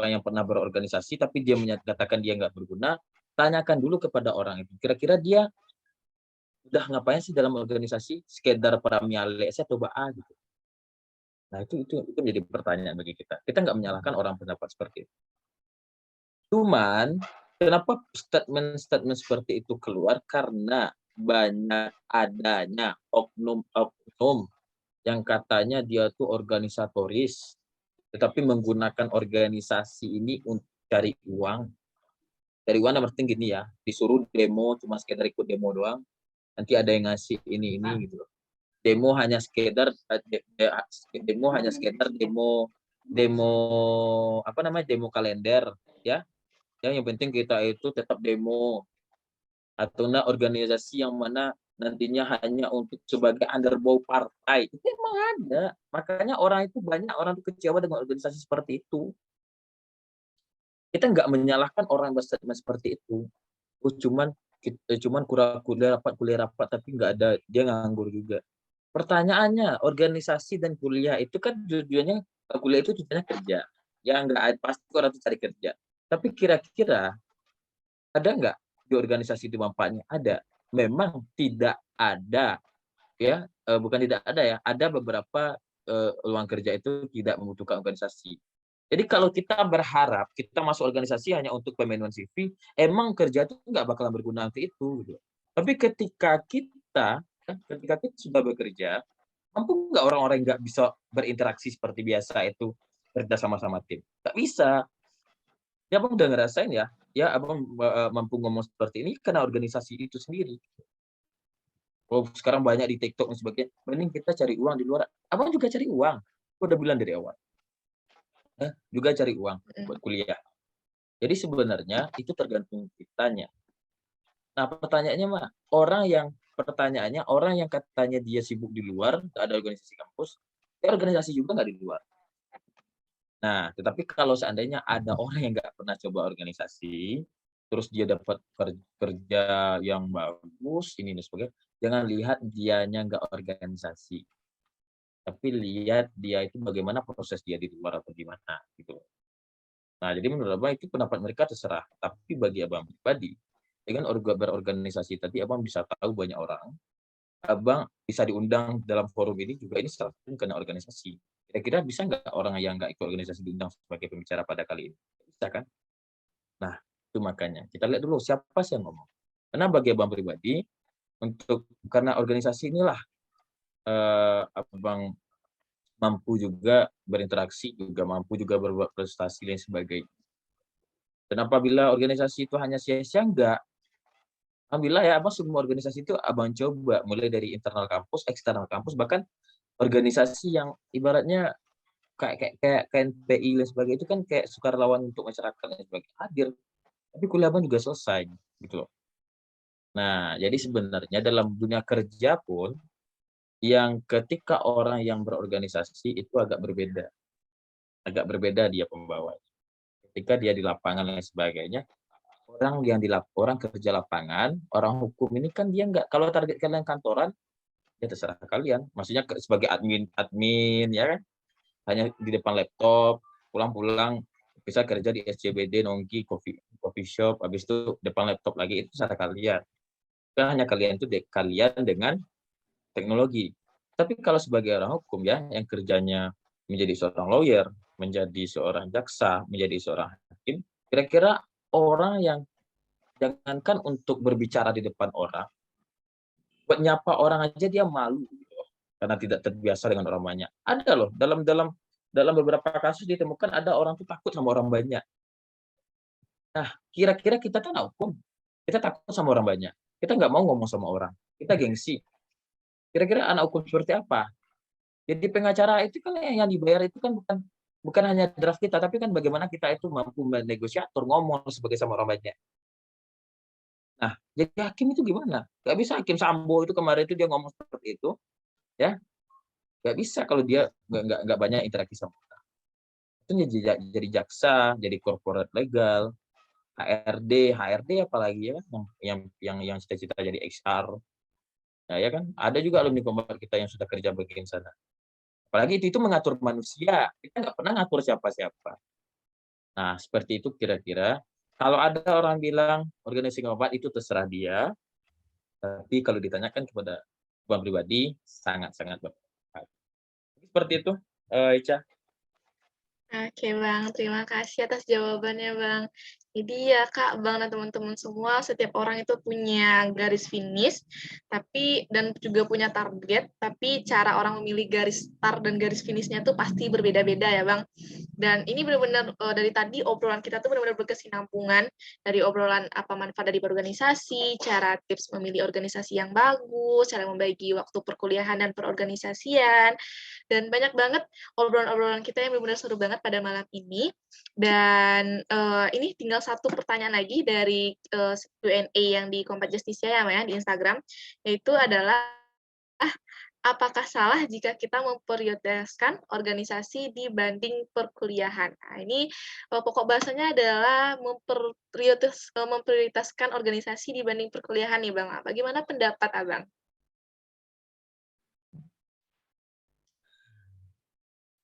yang pernah berorganisasi, tapi dia menyatakan dia nggak berguna, tanyakan dulu kepada orang itu. Kira-kira dia udah ngapain sih dalam organisasi? Sekedar paramiale atau A gitu. Nah, itu menjadi pertanyaan bagi kita. Kita nggak menyalahkan orang pendapat seperti itu. Cuman, kenapa statement-statement seperti itu keluar? Karena banyak adanya oknum-oknum yang katanya dia tuh organisatoris, tetapi menggunakan organisasi ini untuk cari uang. Cari uang yang penting gini ya, disuruh demo cuma sekedar ikut demo doang, nanti ada yang ngasih ini gitu loh. Demo hanya sekedar demo apa namanya demo kalender ya. Yang penting kita itu tetap demo atau enggak organisasi yang mana nantinya hanya untuk sebagai underbow partai. Itu emang ada. Makanya banyak orang itu kecewa dengan organisasi seperti itu. Kita nggak menyalahkan orang yang berstatement seperti itu. Cuman kuliah rapat tapi nggak ada, dia nganggur juga. Pertanyaannya, organisasi dan kuliah itu kan tujuannya, kuliah itu tujuannya kerja. Ya nggak pasti orang itu cari kerja. Tapi kira-kira ada nggak di organisasi itu manfaatnya? Ada. Memang tidak ada, ya, bukan tidak ada ya, ada beberapa, ruang kerja itu tidak membutuhkan organisasi. Jadi kalau kita berharap kita masuk organisasi hanya untuk pemenuhan CV, emang kerja itu nggak bakalan berguna untuk itu, gitu. Tapi ketika kita sudah bekerja, mampu nggak orang-orang yang nggak bisa berinteraksi seperti biasa itu kerja sama-sama tim? Nggak bisa. Ya Abang udah ngerasain ya Abang mampu ngomong seperti ini karena organisasi itu sendiri. Oh sekarang banyak di TikTok dan sebagainya, mending kita cari uang di luar. Abang juga cari uang, aku udah bilang dari awal. Juga cari uang buat kuliah. Jadi sebenarnya itu tergantung kitanya. Nah pertanyaannya orang yang katanya dia sibuk di luar, nggak ada organisasi kampus, ya organisasi juga nggak di luar. Nah, tetapi kalau seandainya ada orang yang nggak pernah coba organisasi, terus dia dapat kerja yang bagus, ini dan sebagainya, jangan lihat dianya nggak organisasi, tapi lihat dia itu bagaimana proses dia di luar atau gimana, gitu. Nah, jadi menurut Abang itu pendapat mereka terserah, tapi bagi Abang pribadi, dengan berorganisasi tadi Abang bisa tahu banyak orang, Abang bisa diundang dalam forum ini juga ini salah satu karena organisasi. Kira-kira bisa nggak orang yang nggak ikut organisasi diundang sebagai pembicara pada kali ini? Bisa kan? Nah, itu makanya. Kita lihat dulu siapa sih yang ngomong. Karena bagi Abang pribadi, karena organisasi inilah Abang mampu juga berinteraksi, juga mampu juga berbuat prestasi dan sebagainya. Dan apabila organisasi itu hanya sia-sia, enggak. Alhamdulillah ya, Abang semua organisasi itu Abang coba, mulai dari internal kampus, eksternal kampus, bahkan organisasi yang ibaratnya kayak KNPI dan sebagainya itu kan kayak sukarelawan untuk masyarakat dan sebagainya hadir, tapi kuliah Abang juga selesai gitu loh. Nah, jadi sebenarnya dalam dunia kerja pun yang ketika orang yang berorganisasi itu agak berbeda dia pembawanya. Ketika dia di lapangan dan sebagainya, orang kerja lapangan, orang hukum ini kan dia nggak, kalau target kalian kantoran, ya terserah kalian. Maksudnya sebagai admin ya kan, hanya di depan laptop, pulang-pulang bisa kerja di SCBD, nongki, coffee shop, habis itu depan laptop lagi, itu cara kalian. Kan hanya kalian itu kalian dengan teknologi. Tapi kalau sebagai orang hukum ya, yang kerjanya menjadi seorang lawyer, menjadi seorang jaksa, menjadi seorang hakim, kira-kira orang yang jangankan untuk berbicara di depan orang, buat nyapa orang aja dia malu gitu loh, karena tidak terbiasa dengan orang banyak. Ada loh dalam beberapa kasus ditemukan ada orang tuh takut sama orang banyak. Nah, kira-kira kita kan hukum, kita takut sama orang banyak. Kita nggak mau ngomong sama orang, kita gengsi. Kira-kira anak hukum seperti apa? Jadi pengacara itu kan yang dibayar itu kan bukan bukan hanya draft kita, tapi kan bagaimana kita itu mampu menegosiator, ngomong sebagai sama orang banyak. Nah, jadi hakim itu gimana? Nggak bisa Hakim Sambo itu kemarin itu dia ngomong seperti itu, ya nggak bisa kalau dia nggak banyak interaksi sama orang. Itu jadi jaksa, jadi corporate legal, HRD apalagi ya kan, yang cita-cita jadi HR. Nah, ya kan, ada juga alumni Kombar kita yang sudah kerja bagian sana. Apalagi itu mengatur manusia, kita nggak pernah ngatur siapa-siapa. Nah, seperti itu kira-kira. Kalau ada orang bilang organisasi Kombar itu terserah dia, tapi kalau ditanyakan kepada Bang pribadi, sangat-sangat bermanfaat. Seperti itu, Ica. Oke Bang, terima kasih atas jawabannya Bang. Jadi ya Kak, Bang dan teman-teman semua, setiap orang itu punya garis finish, dan juga punya target, tapi cara orang memilih garis start dan garis finishnya tuh pasti berbeda-beda ya Bang. Dan ini benar-benar dari tadi obrolan kita tuh benar-benar berkesinambungan, dari obrolan apa manfaat dari berorganisasi, cara tips memilih organisasi yang bagus, cara membagi waktu perkuliahan dan perorganisasian, dan banyak banget obrolan-obrolan kita yang benar-benar seru banget pada malam ini. Dan ini tinggal satu pertanyaan lagi dari Q&A yang di Kompas Justisia ya, di Instagram, yaitu adalah apakah salah jika kita memprioritaskan organisasi dibanding perkuliahan? Nah, ini pokok bahasanya adalah memprioritaskan organisasi dibanding perkuliahan nih Bang. Bagaimana pendapat Abang?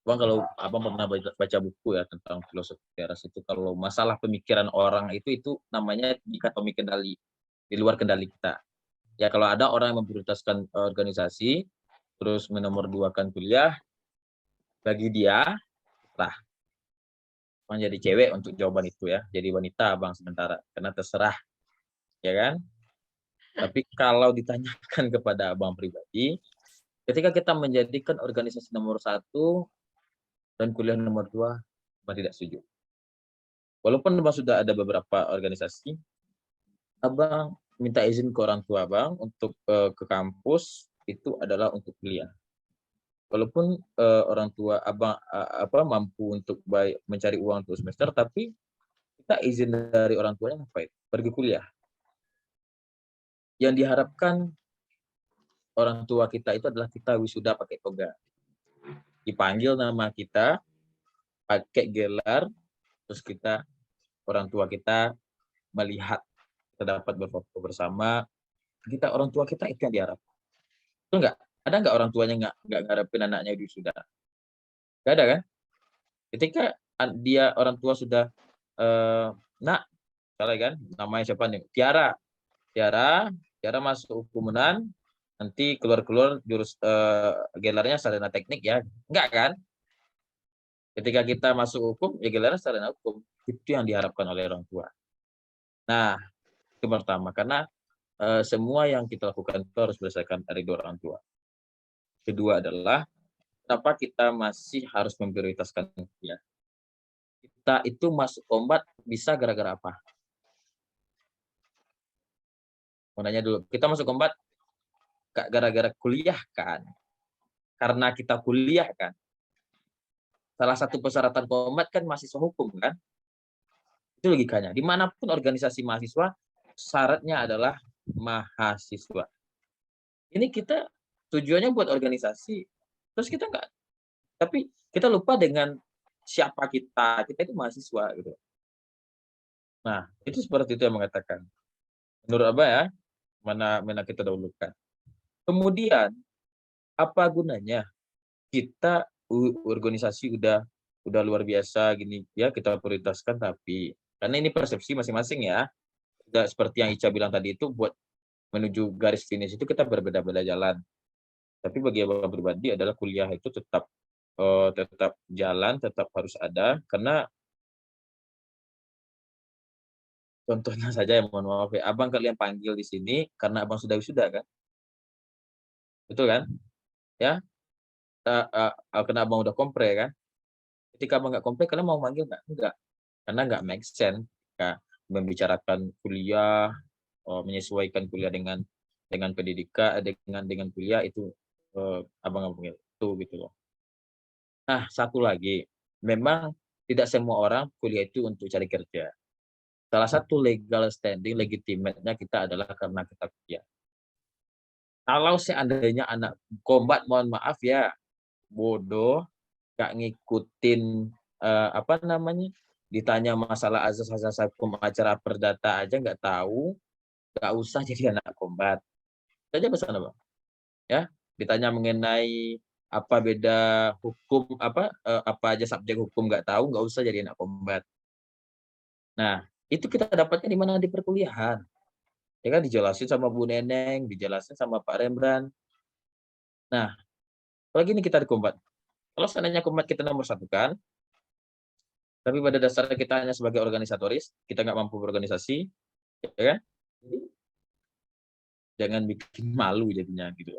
Bang, kalau abang pernah baca buku ya tentang filosofi teras itu, kalau masalah pemikiran orang itu namanya dikotomi kendali, di luar kendali kita. Ya kalau ada orang yang memprioritaskan organisasi, terus menomorduakan kuliah, bagi dia lah Bang jadi cewek untuk jawaban itu ya, jadi wanita Bang sementara, karena terserah, ya kan? Tapi kalau ditanyakan kepada Abang pribadi, ketika kita menjadikan organisasi nomor 1 dan kuliah nomor 2, Abang tidak setuju. Walaupun Abang sudah ada beberapa organisasi, Abang minta izin ke orang tua Abang untuk ke kampus itu adalah untuk kuliah. Walaupun orang tua Abang mampu untuk mencari uang untuk semester, tapi kita izin dari orang tuanya ngapain? Pergi kuliah. Yang diharapkan orang tua kita itu adalah kita wisuda pakai toga. Dipanggil nama kita, pakai gelar, terus orang tua kita melihat, kita dapat berfoto bersama, orang tua kita itu yang diharapkan. Betul nggak? Ada nggak orang tuanya nggak ngarepin anaknya wisuda? Nggak ada kan? Ketika orang tua sudah, nak, salah kan? Namanya siapa nih? Tiara masuk hukumunan, nanti keluar gelarnya sarjana teknik ya. Enggak kan? Ketika kita masuk hukum, ya gelarnya sarjana hukum. Itu yang diharapkan oleh orang tua. Nah, itu pertama. Karena semua yang kita lakukan itu harus berdasarkan ridho orang tua. Kedua adalah, kenapa kita masih harus memprioritaskan kuliah? Kita itu masuk kombat bisa gara-gara apa? Mau nanya dulu, kita masuk kombat gara-gara kuliah kan? Karena kita kuliah kan? Salah satu persyaratan kombat kan mahasiswa hukum kan? Itu logikanya. Dimanapun organisasi mahasiswa, syaratnya adalah mahasiswa. Ini kita tujuannya buat organisasi, terus kita enggak, tapi kita lupa dengan siapa kita itu mahasiswa gitu. Nah, itu seperti itu yang mengatakan. Menurut Abah ya, mana kita dahulukan. Kemudian, apa gunanya kita organisasi udah luar biasa gini ya, kita prioritaskan, tapi karena ini persepsi masing-masing ya. Tidak seperti yang Ica bilang tadi itu, buat menuju garis finish itu kita berbeda-beda jalan. Tapi bagi Abang pribadi adalah kuliah itu tetap jalan, tetap harus ada, karena contohnya saja, ya mohon maaf ya, Abang kalian panggil di sini karena Abang sudah wisuda kan? Betul kan? Ya, karena Abang udah kompre kan? Ketika Abang nggak kompre, kalian mau manggil nggak? Enggak. Karena nggak make sense ketika membicarakan kuliah, menyesuaikan kuliah dengan pendidikan, dengan kuliah itu, Abang nggak panggil itu gitu loh. Nah, satu lagi, memang tidak semua orang kuliah itu untuk cari kerja. Salah satu legal standing, legitimate-nya kita adalah karena kita kuliah. Kalau seandainya anak kombat, mohon maaf ya, bodoh, nggak ngikutin, ditanya masalah azas-azas hukum acara perdata aja nggak tahu, nggak usah jadi anak kombat. Itu aja pesan Abang. Ya, ditanya mengenai apa beda hukum, apa aja subjek hukum nggak tahu, nggak usah jadi anak kombat. Nah, itu kita dapatnya di mana? Di perkuliahan. Ya kan, dijelasin sama Bu Neneng, dijelasin sama Pak Rembrandt. Nah, apalagi ini kita di kombat. Kalau seandainya kombat kita nomor 1 kan, tapi pada dasarnya kita hanya sebagai organisatoris, kita nggak mampu berorganisasi, ya kan? Jadi, jangan bikin malu jadinya gitu.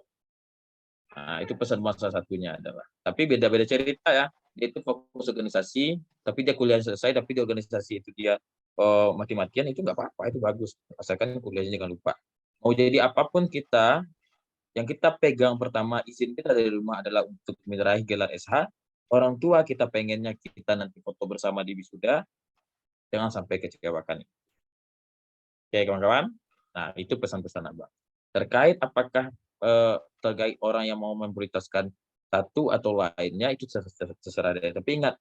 Nah, itu pesan salah satunya adalah. Tapi beda-beda cerita ya. Dia itu fokus organisasi, tapi dia kuliah selesai, tapi di organisasi itu dia mati-matian, itu nggak apa-apa, itu bagus. Asalkan kuliahnya jangan lupa. Mau jadi apapun kita, yang kita pegang pertama, izin kita dari rumah adalah untuk meraih gelar SH. Orang tua kita pengennya kita nanti foto bersama di wisuda, jangan sampai kecewakan. Oke kawan-kawan, nah itu pesan-pesan Abang. Terkait apakah terkait orang yang mau memprioritaskan satu atau lainnya, itu terserah dia. Tapi ingat,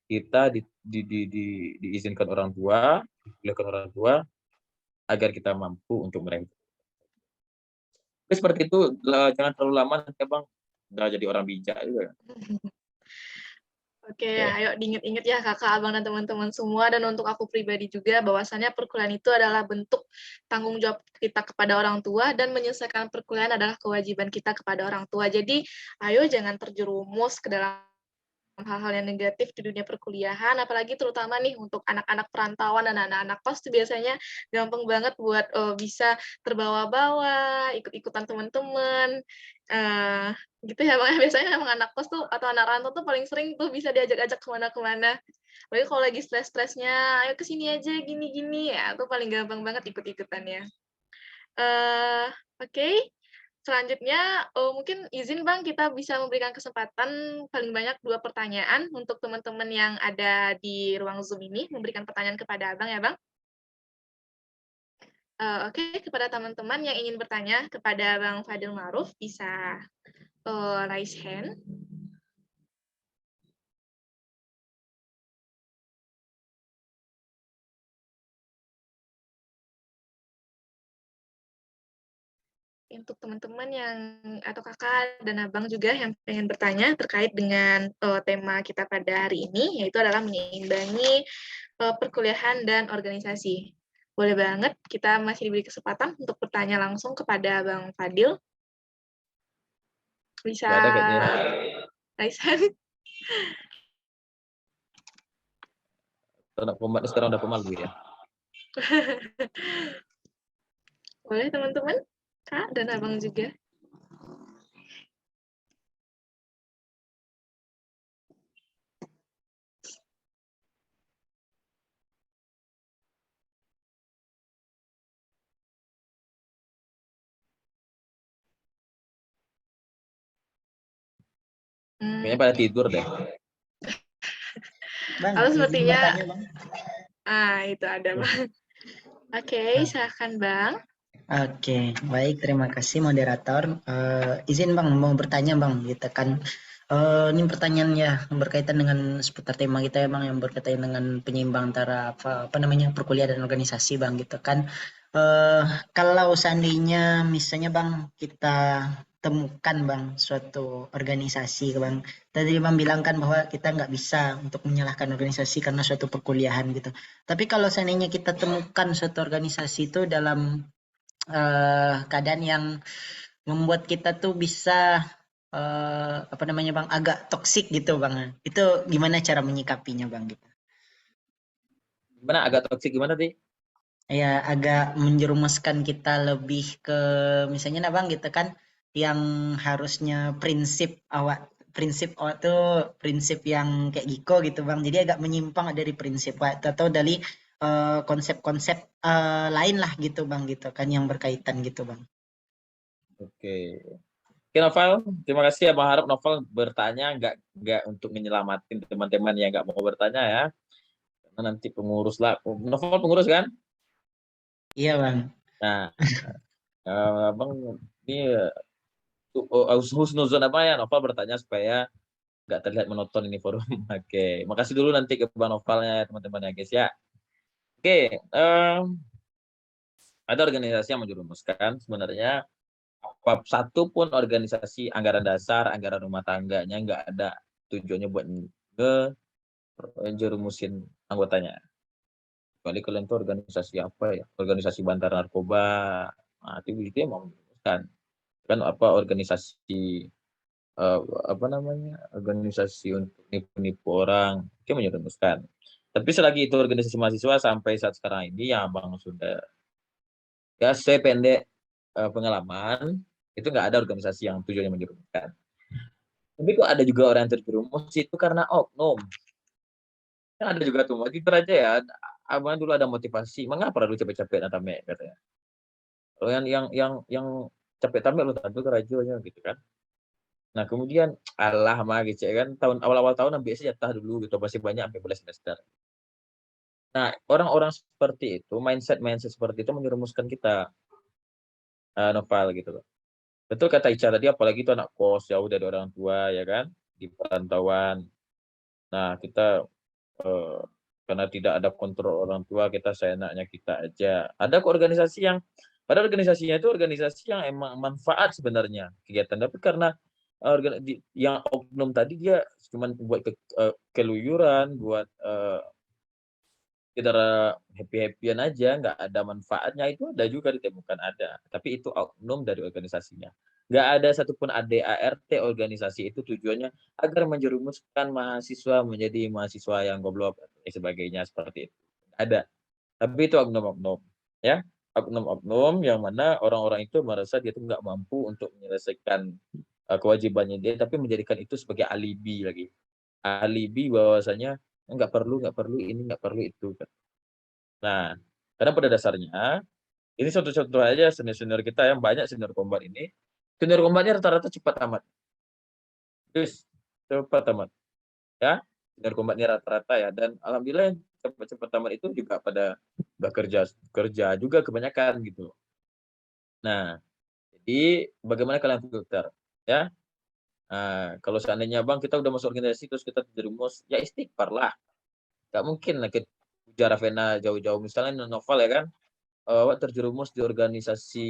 kita diizinkan orang tua, dibolehkan orang tua, agar kita mampu untuk meraih. Seperti itu, jangan terlalu lama nanti Abang udah jadi orang bijak juga. Oke, ayo diinget-inget ya kakak, abang, dan teman-teman semua. Dan untuk aku pribadi juga, bahwasannya perkuliahan itu adalah bentuk tanggung jawab kita kepada orang tua, dan menyelesaikan perkuliahan adalah kewajiban kita kepada orang tua. Jadi, ayo jangan terjerumus ke dalam hal-hal yang negatif di dunia perkuliahan, apalagi terutama nih untuk anak-anak perantauan dan anak-anak kos tuh biasanya gampang banget buat bisa terbawa-bawa, ikut-ikutan teman-teman, gitu ya Bang. Biasanya emang anak kos tuh atau anak rantau tuh paling sering tuh bisa diajak-ajak kemana-kemana. Apalagi kalau lagi stres-stresnya, ayo kesini aja gini-gini ya, tuh paling gampang banget ikut-ikutannya. Oke. Selanjutnya, mungkin izin Bang, kita bisa memberikan kesempatan paling banyak 2 pertanyaan untuk teman-teman yang ada di ruang Zoom ini, memberikan pertanyaan kepada Abang ya Bang. Oke, kepada teman-teman yang ingin bertanya kepada Bang Fadil Ma'ruf, bisa raise hand. Untuk teman-teman yang atau kakak dan abang juga yang pengen bertanya terkait dengan tema kita pada hari ini, yaitu adalah menyeimbangi perkuliahan dan organisasi. Boleh banget, kita masih diberi kesempatan untuk bertanya langsung kepada Bang Fadil. Bisa Nggak ada kayaknya. raise hand. Sekarang udah pemalu ya. Boleh teman-teman, Kak dan Abang juga. Kayaknya pada tidur deh. Bang, Kalau izin sepertinya, bertanya, Bang. itu ada Bang. Oke, silakan Bang. Oke, baik, terima kasih moderator. Izin Bang, mau bertanya Bang, gitu kan. Ini pertanyaan ya berkaitan dengan seputar tema kita ya Bang, yang berkaitan dengan penyeimbang antara apa namanya perkuliahan dan organisasi Bang, gitu kan. Kalau seandainya misalnya Bang kita temukan Bang suatu organisasi Bang, tadi Bang bilang kan bahwa kita nggak bisa untuk menyalahkan organisasi karena suatu perkuliahan gitu. Tapi kalau seandainya kita temukan suatu organisasi itu dalam keadaan yang membuat kita tuh bisa apa namanya Bang agak toksik gitu Bang. Itu gimana cara menyikapinya Bang gitu? Gimana agak toksik gimana sih? Ya agak menjerumuskan kita lebih ke misalnya nah Bang gitu kan yang harusnya prinsip awak tuh prinsip yang kayak Giko gitu Bang. Jadi agak menyimpang dari prinsip atau dari konsep-konsep lain lah gitu Bang gitu kan yang berkaitan gitu Bang. Oke. Oke Novel, terima kasih ya. Harap Novel bertanya nggak untuk menyelamatin teman-teman yang nggak mau bertanya ya. Karena nanti pengurus lah. Novel pengurus kan? Iya Bang. Nah, Abang ini husnuzon apa ya Novel bertanya supaya nggak terlihat menonton ini forum. Oke, makasih dulu nanti ke Bang Novelnya ya teman-teman ya guys ya. Oke, ada organisasi yang menjerumuskan sebenarnya satu pun organisasi anggaran dasar, anggaran rumah tangganya nggak ada tujuannya buat jerumusin anggotanya. Kecuali kalian tuh organisasi apa ya? Organisasi bantar narkoba. Nah, itu yang mau menjerumuskan. Kan apa organisasi apa namanya? Organisasi untuk nipu-nipu orang, itu menjerumuskan. Tapi selagi itu organisasi mahasiswa sampai saat sekarang ini ya Bang sudah ya sependek pengalaman itu nggak ada organisasi yang tujuannya menjerumuskan. Tapi kok ada juga orang yang terjerumus itu karena oknum. Kan ada juga tuh, motivator aja ya. Abang dulu ada motivasi, mengapa lu capek-capek natame katanya. Kalau yang capek tamek lu tantu kerajonya gitu kan. Nah kemudian alah mah gitu ya kan tahun awal-awal tahun ambil jatah dulu gitu masih banyak sampai bulan semester. Nah orang-orang seperti itu mindset seperti itu menyerumuskan kita Noval gitu loh. Betul kata Ica tadi apalagi itu anak kos jauh dari orang tua ya kan di perantauan. Nah kita karena tidak ada kontrol orang tua kita seenaknya kita aja. Ada kok organisasi yang padahal organisasinya itu organisasi yang emang manfaat sebenarnya kegiatan tapi karena yang oknum tadi dia cuman buat keluyuran, buat sekedar happy-happy-an aja, nggak ada manfaatnya, itu ada juga ditemukan ada, tapi itu oknum dari organisasinya. Nggak ada satupun ADART organisasi itu tujuannya agar menjerumuskan mahasiswa menjadi mahasiswa yang goblok dan sebagainya seperti itu, nggak ada. Tapi itu oknum-oknum, ya. Oknum-oknum yang mana orang-orang itu merasa dia itu nggak mampu untuk menyelesaikan, kewajibannya dia, tapi menjadikan itu sebagai alibi lagi. Alibi bahwasanya, nggak perlu ini, nggak perlu itu." Nah, karena pada dasarnya, ini contoh-contoh aja senior-senior kita yang banyak senior combat ini, senior combat-nya rata-rata cepat tamat, terus cepat tamat, ya. Senior combat-nya rata-rata ya, dan alhamdulillah yang cepat-cepat tamat itu juga pada bekerja kerja juga kebanyakan gitu. Nah, jadi bagaimana kalian filter, ya? Kalau seandainya Bang kita udah masuk organisasi terus kita terjerumus, ya istighfar lah, nggak mungkin lah ujar Ravenna jauh-jauh misalnya novel ya kan, Awak terjerumus di organisasi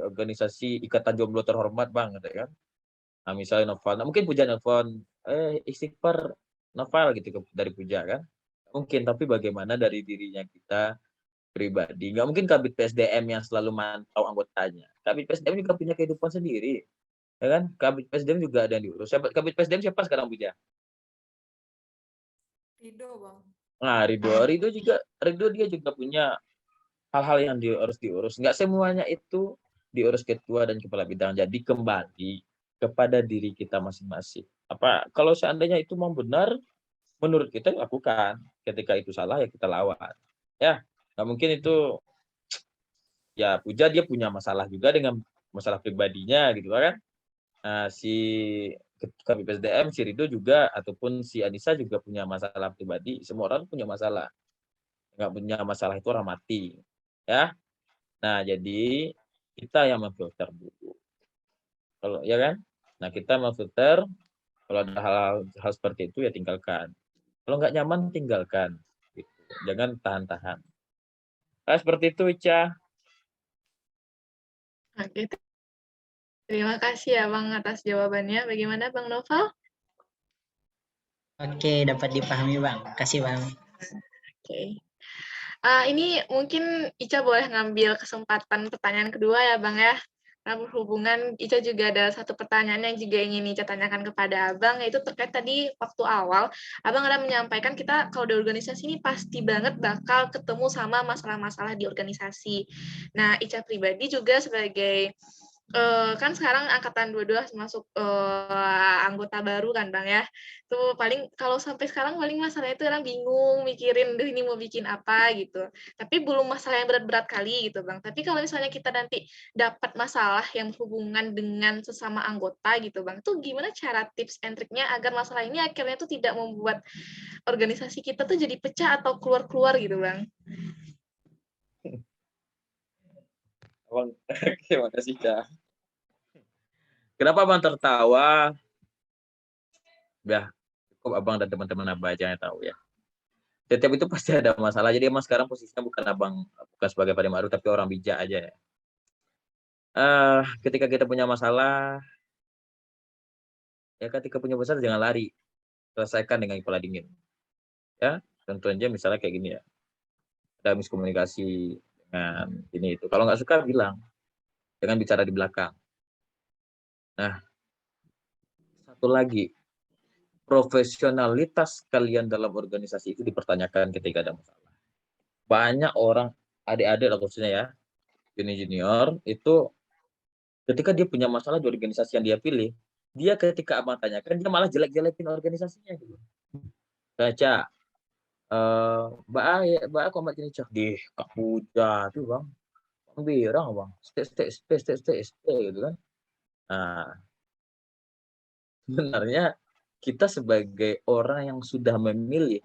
organisasi Ikatan Jomblo Terhormat Bang, katanya kan. Nah, misalnya Noval, nah mungkin Puja nelfon, istighfar Noval gitu dari Puja kan. Mungkin, tapi bagaimana dari dirinya kita pribadi, nggak mungkin Kabid PSDM yang selalu mantau anggotanya. Kabid PSDM juga punya kehidupan sendiri, ya kan. Kabid PSDM juga ada yang diurus. Kabid PSDM siapa sekarang Puja? Rido, Bang. Nah, Ridho dia juga punya hal-hal yang harus diurus. Nggak semuanya itu diurus ketua dan kepala bidang. Jadi kembali kepada diri kita masing-masing. Kalau seandainya itu memang benar, menurut kita lakukan. Ketika itu salah ya kita lawan. Ya, nggak mungkin itu ya Puja dia punya masalah juga dengan masalah pribadinya gitu kan. Nah, si Kabid PSDM, si Ridho juga ataupun si Anissa juga punya masalah pribadi. Semua orang punya masalah. Nggak punya masalah itu orang mati. Ya. Nah, jadi kita yang memfilter dulu. Kalau ya kan? Nah, kita memfilter, kalau ada hal seperti itu ya tinggalkan. Kalau nggak nyaman tinggalkan. Gitu. Jangan tahan-tahan. Seperti itu, Ica. Oke, terima kasih ya Bang atas jawabannya. Bagaimana Bang Noval? Oke, dapat dipahami Bang. Kasih Bang. Oke. Ini mungkin Ica boleh ngambil kesempatan pertanyaan kedua ya Bang ya. Nah, berhubungan Ica juga ada satu pertanyaan yang juga ingin Ica tanyakan kepada Abang, yaitu terkait tadi waktu awal, Abang ada menyampaikan kita kalau di organisasi ini pasti banget bakal ketemu sama masalah-masalah di organisasi. Nah, Ica pribadi juga sebagai kan sekarang angkatan 22 masuk anggota baru kan Bang ya. Tuh paling kalau sampai sekarang paling masalahnya itu orang bingung mikirin duh ini mau bikin apa gitu. Tapi belum masalah yang berat-berat kali gitu Bang. Tapi kalau misalnya kita nanti dapat masalah yang berhubungan dengan sesama anggota gitu Bang. Tuh gimana cara tips and triknya agar masalah ini akhirnya tuh tidak membuat organisasi kita tuh jadi pecah atau keluar-keluar gitu Bang. Abang, terima kasih, Ica. Kenapa Abang tertawa? Ya, cukup Abang dan teman-teman Abang aja yang tahu ya. Setiap itu pasti ada masalah. Jadi emang sekarang posisinya bukan sebagai Pak Ma'ruf, tapi orang bijak aja ya. Ketika kita punya masalah, ya ketika punya masalah jangan lari. Selesaikan dengan kepala dingin. Ya, tentu aja misalnya kayak gini ya. Ada miskomunikasi dengan ini itu. Kalau nggak suka bilang. Jangan bicara di belakang. Nah, satu lagi. Profesionalitas kalian dalam organisasi itu dipertanyakan ketika ada masalah. Banyak orang, adik-adik lah khususnya ya, junior itu ketika dia punya masalah di organisasi yang dia pilih, dia ketika abang tanyakan, dia malah jelek-jelekin organisasinya gitu. Baca, Mbak Komat ini cak di Kapuja tuh bang, birang bang, stay gitu kan. Nah, sebenarnya kita sebagai orang yang sudah memilih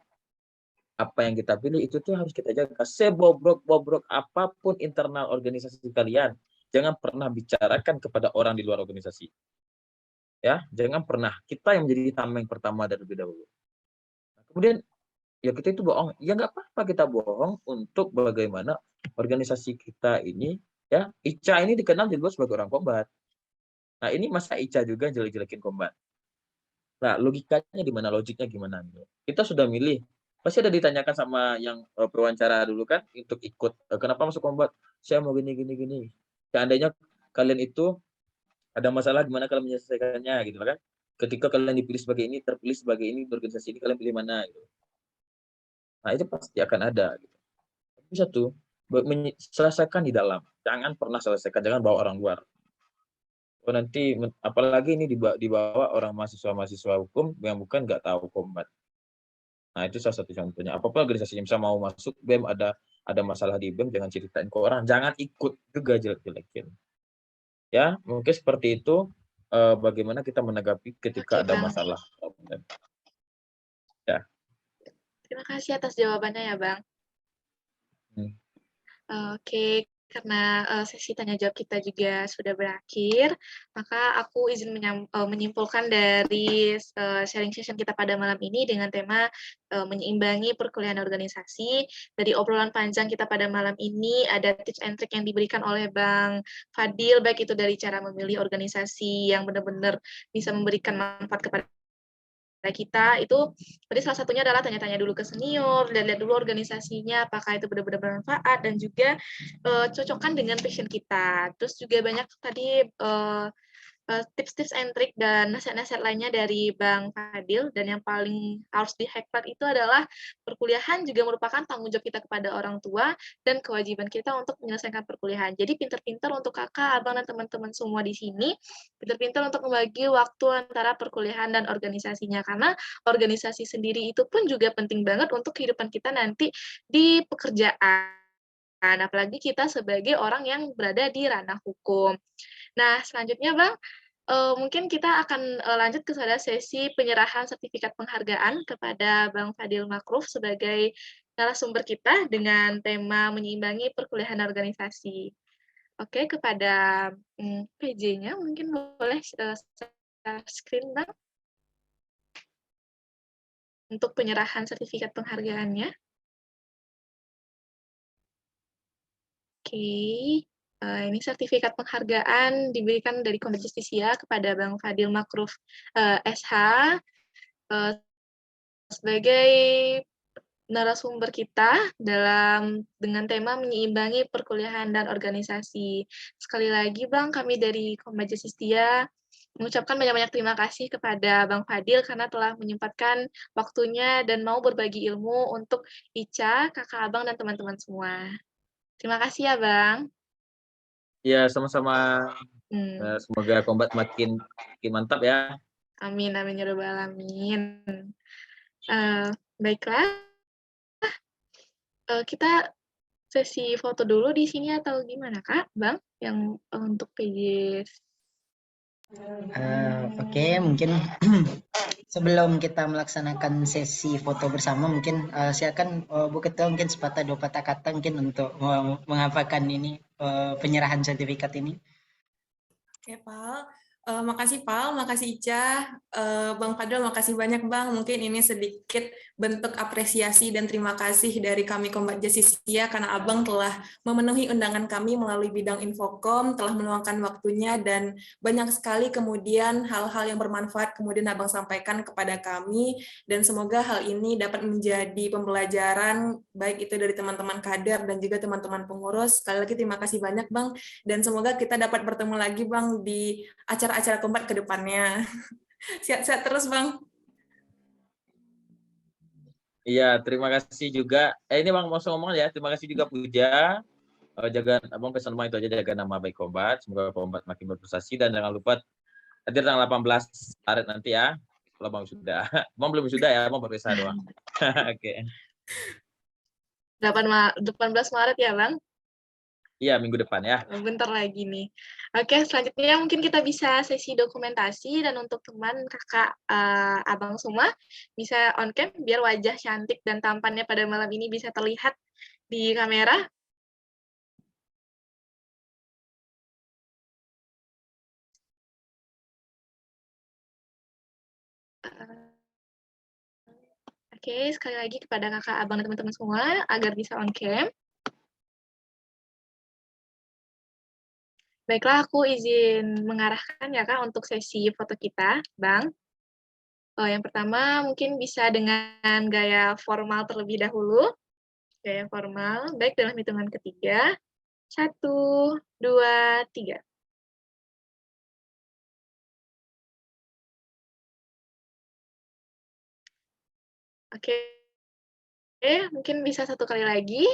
apa yang kita pilih itu tuh harus kita jaga. Sebobrok-bobrok apapun internal organisasi kalian, jangan pernah bicarakan kepada orang di luar organisasi. Ya, jangan pernah. Kita yang menjadi tameng pertama dan lebih dahulu. Kemudian ya kita itu bohong. Ya nggak apa-apa kita bohong untuk bagaimana organisasi kita ini ya, Ica ini dikenal di luar sebagai orang combat. Nah, ini masa Ica juga jelek-jelekin Kombat. Nah, logikanya di mana, logiknya gimana gitu. Kita sudah milih, pasti ada ditanyakan sama yang pewawancara dulu kan untuk ikut, kenapa masuk Kombat? Saya mau gini gini gini. Seandainya kalian itu ada masalah, gimana kalian menyelesaikannya gitu kan. Ketika kalian dipilih sebagai ini, terpilih sebagai ini di organisasi ini, kalian pilih mana gitu. Nah, itu pasti akan ada gitu. Bisa tuh selesaikan di dalam. Jangan pernah selesaikan, jangan bawa orang luar. Oh, nanti apalagi ini dibawa orang mahasiswa hukum yang bukan nggak tahu Kombat. Nah, itu salah satu contohnya. Apapun organisasi yang bisa mau masuk BEM, ada masalah di BEM, jangan ceritain ke orang, jangan ikut juga jelek-jelekin. Ya, mungkin seperti itu bagaimana kita menanggapi ketika Oke, ada Bang. masalah. Ya. Terima kasih atas jawabannya ya, Bang. Oke, karena sesi tanya jawab kita juga sudah berakhir, maka aku izin menyimpulkan dari sharing session kita pada malam ini dengan tema menyeimbangi perkuliahan organisasi. Dari obrolan panjang kita pada malam ini, ada tips and trick yang diberikan oleh Bang Fadil, baik itu dari cara memilih organisasi yang benar-benar bisa memberikan manfaat kepada kita, itu tadi salah satunya adalah tanya-tanya dulu ke senior, dan lihat dulu organisasinya apakah itu benar-benar bermanfaat, dan juga cocokkan dengan passion kita. Terus juga banyak tadi tips-tips and trik dan nasihat-nasihat lainnya dari Bang Fadil, dan yang paling harus di-highlight itu adalah perkuliahan juga merupakan tanggung jawab kita kepada orang tua dan kewajiban kita untuk menyelesaikan perkuliahan. Jadi pintar-pintar untuk kakak, abang, dan teman-teman semua di sini, pintar-pintar untuk membagi waktu antara perkuliahan dan organisasinya, karena organisasi sendiri itu pun juga penting banget untuk kehidupan kita nanti di pekerjaan, apalagi kita sebagai orang yang berada di ranah hukum. Nah, selanjutnya Bang, mungkin kita akan lanjut ke sesi penyerahan sertifikat penghargaan kepada Bang Fadil Makruf sebagai narasumber kita dengan tema menyeimbangi perkuliahan organisasi. Oke, kepada PJ-nya mungkin boleh share screen Bang untuk penyerahan sertifikat penghargaannya. Oke. Ini sertifikat penghargaan diberikan dari Komite Justisia kepada Bang Fadil Makruf SH sebagai narasumber kita dengan tema menyeimbangi perkuliahan dan organisasi. Sekali lagi Bang, kami dari Komite Justisia mengucapkan banyak-banyak terima kasih kepada Bang Fadil karena telah menyempatkan waktunya dan mau berbagi ilmu untuk Ica, kakak abang, dan teman-teman semua. Terima kasih ya Bang. Ya, sama-sama. Semoga Kombat makin mantap ya. Amin, amin ya rabbal alamin. Baiklah, kita sesi foto dulu di sini atau gimana Kak, Bang? Yang untuk PJ. Oke, mungkin sebelum kita melaksanakan sesi foto bersama, mungkin silakan Bu Ketua mungkin sepatah dua patah kata mungkin untuk mengapakan ini penyerahan sertifikat ini. Oke, Pal. Makasih Pal, makasih Ica, Bang Fadil, makasih banyak Bang. Mungkin ini sedikit bentuk apresiasi dan terima kasih dari kami Kombat Justisia karena Abang telah memenuhi undangan kami melalui bidang Infokom, telah meluangkan waktunya dan banyak sekali kemudian hal-hal yang bermanfaat kemudian Abang sampaikan kepada kami, dan semoga hal ini dapat menjadi pembelajaran baik itu dari teman-teman kader dan juga teman-teman pengurus. Sekali lagi terima kasih banyak Bang, dan semoga kita dapat bertemu lagi Bang di acara-acara Kombat ke depannya. Sehat-sehat terus, Bang. Iya, terima kasih juga. Ini Bang mau ngomong ya, terima kasih juga Puja. Jaga Abang pesan rumah itu aja, jaga nama baik Kombat. Semoga Kombat makin berprestasi dan jangan lupa hadir tanggal 18 Maret nanti ya. Kalau Bang sudah. Bang belum sudah ya, Bang berpisah doang. Oke. 18 Maret ya, Bang? Iya, minggu depan ya. Bentar lagi nih. Oke, selanjutnya mungkin kita bisa sesi dokumentasi, dan untuk teman kakak abang semua bisa on cam biar wajah cantik dan tampannya pada malam ini bisa terlihat di kamera. Oke, sekali lagi kepada kakak abang dan teman-teman semua agar bisa on cam. Baiklah, aku izin mengarahkan ya Kak untuk sesi foto kita, Bang. Yang pertama mungkin bisa dengan gaya formal terlebih dahulu. Gaya formal, baik dalam hitungan ketiga. 1, 2, 3. Oke, mungkin bisa satu kali lagi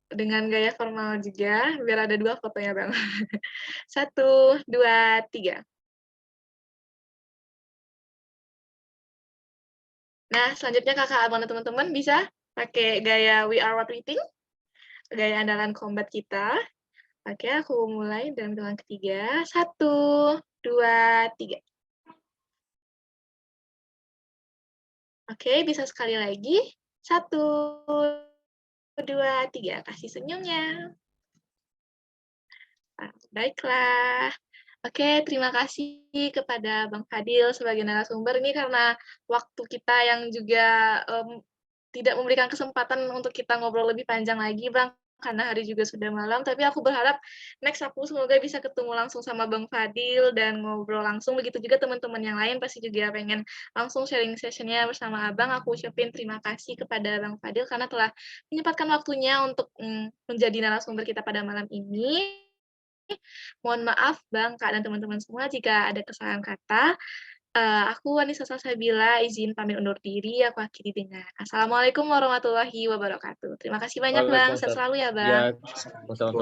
dengan gaya formal juga, biar ada 2 fotonya, Bang. 1, 2, 3. Nah, selanjutnya kakak, abang, dan teman-teman bisa pakai gaya We Are What We Think, gaya andalan combat kita. Oke, aku mulai dalam hitungan ketiga. 1, 2, 3. Oke, bisa sekali lagi. 1, 2, 3. Kasih senyumnya. Baiklah. Oke, terima kasih kepada Bang Fadil sebagai narasumber. Ini karena waktu kita yang juga tidak memberikan kesempatan untuk kita ngobrol lebih panjang lagi, Bang, karena hari juga sudah malam. Tapi aku berharap next aku semoga bisa ketemu langsung sama Bang Fadil dan ngobrol langsung. Begitu juga teman-teman yang lain pasti juga pengen langsung sharing session-nya bersama Abang. Aku ucapin terima kasih kepada Bang Fadil karena telah menyempatkan waktunya untuk menjadi narasumber kita pada malam ini. Mohon maaf Bang, Kak, dan teman-teman semua jika ada kesalahan kata. Aku Wanisa Salsabila, izin pamit undur diri, aku akhiri dengan Assalamualaikum warahmatullahi wabarakatuh. Terima kasih banyak Bang, sehat Waalaikumsalam. selalu ya Ya, Bang. sama-sama.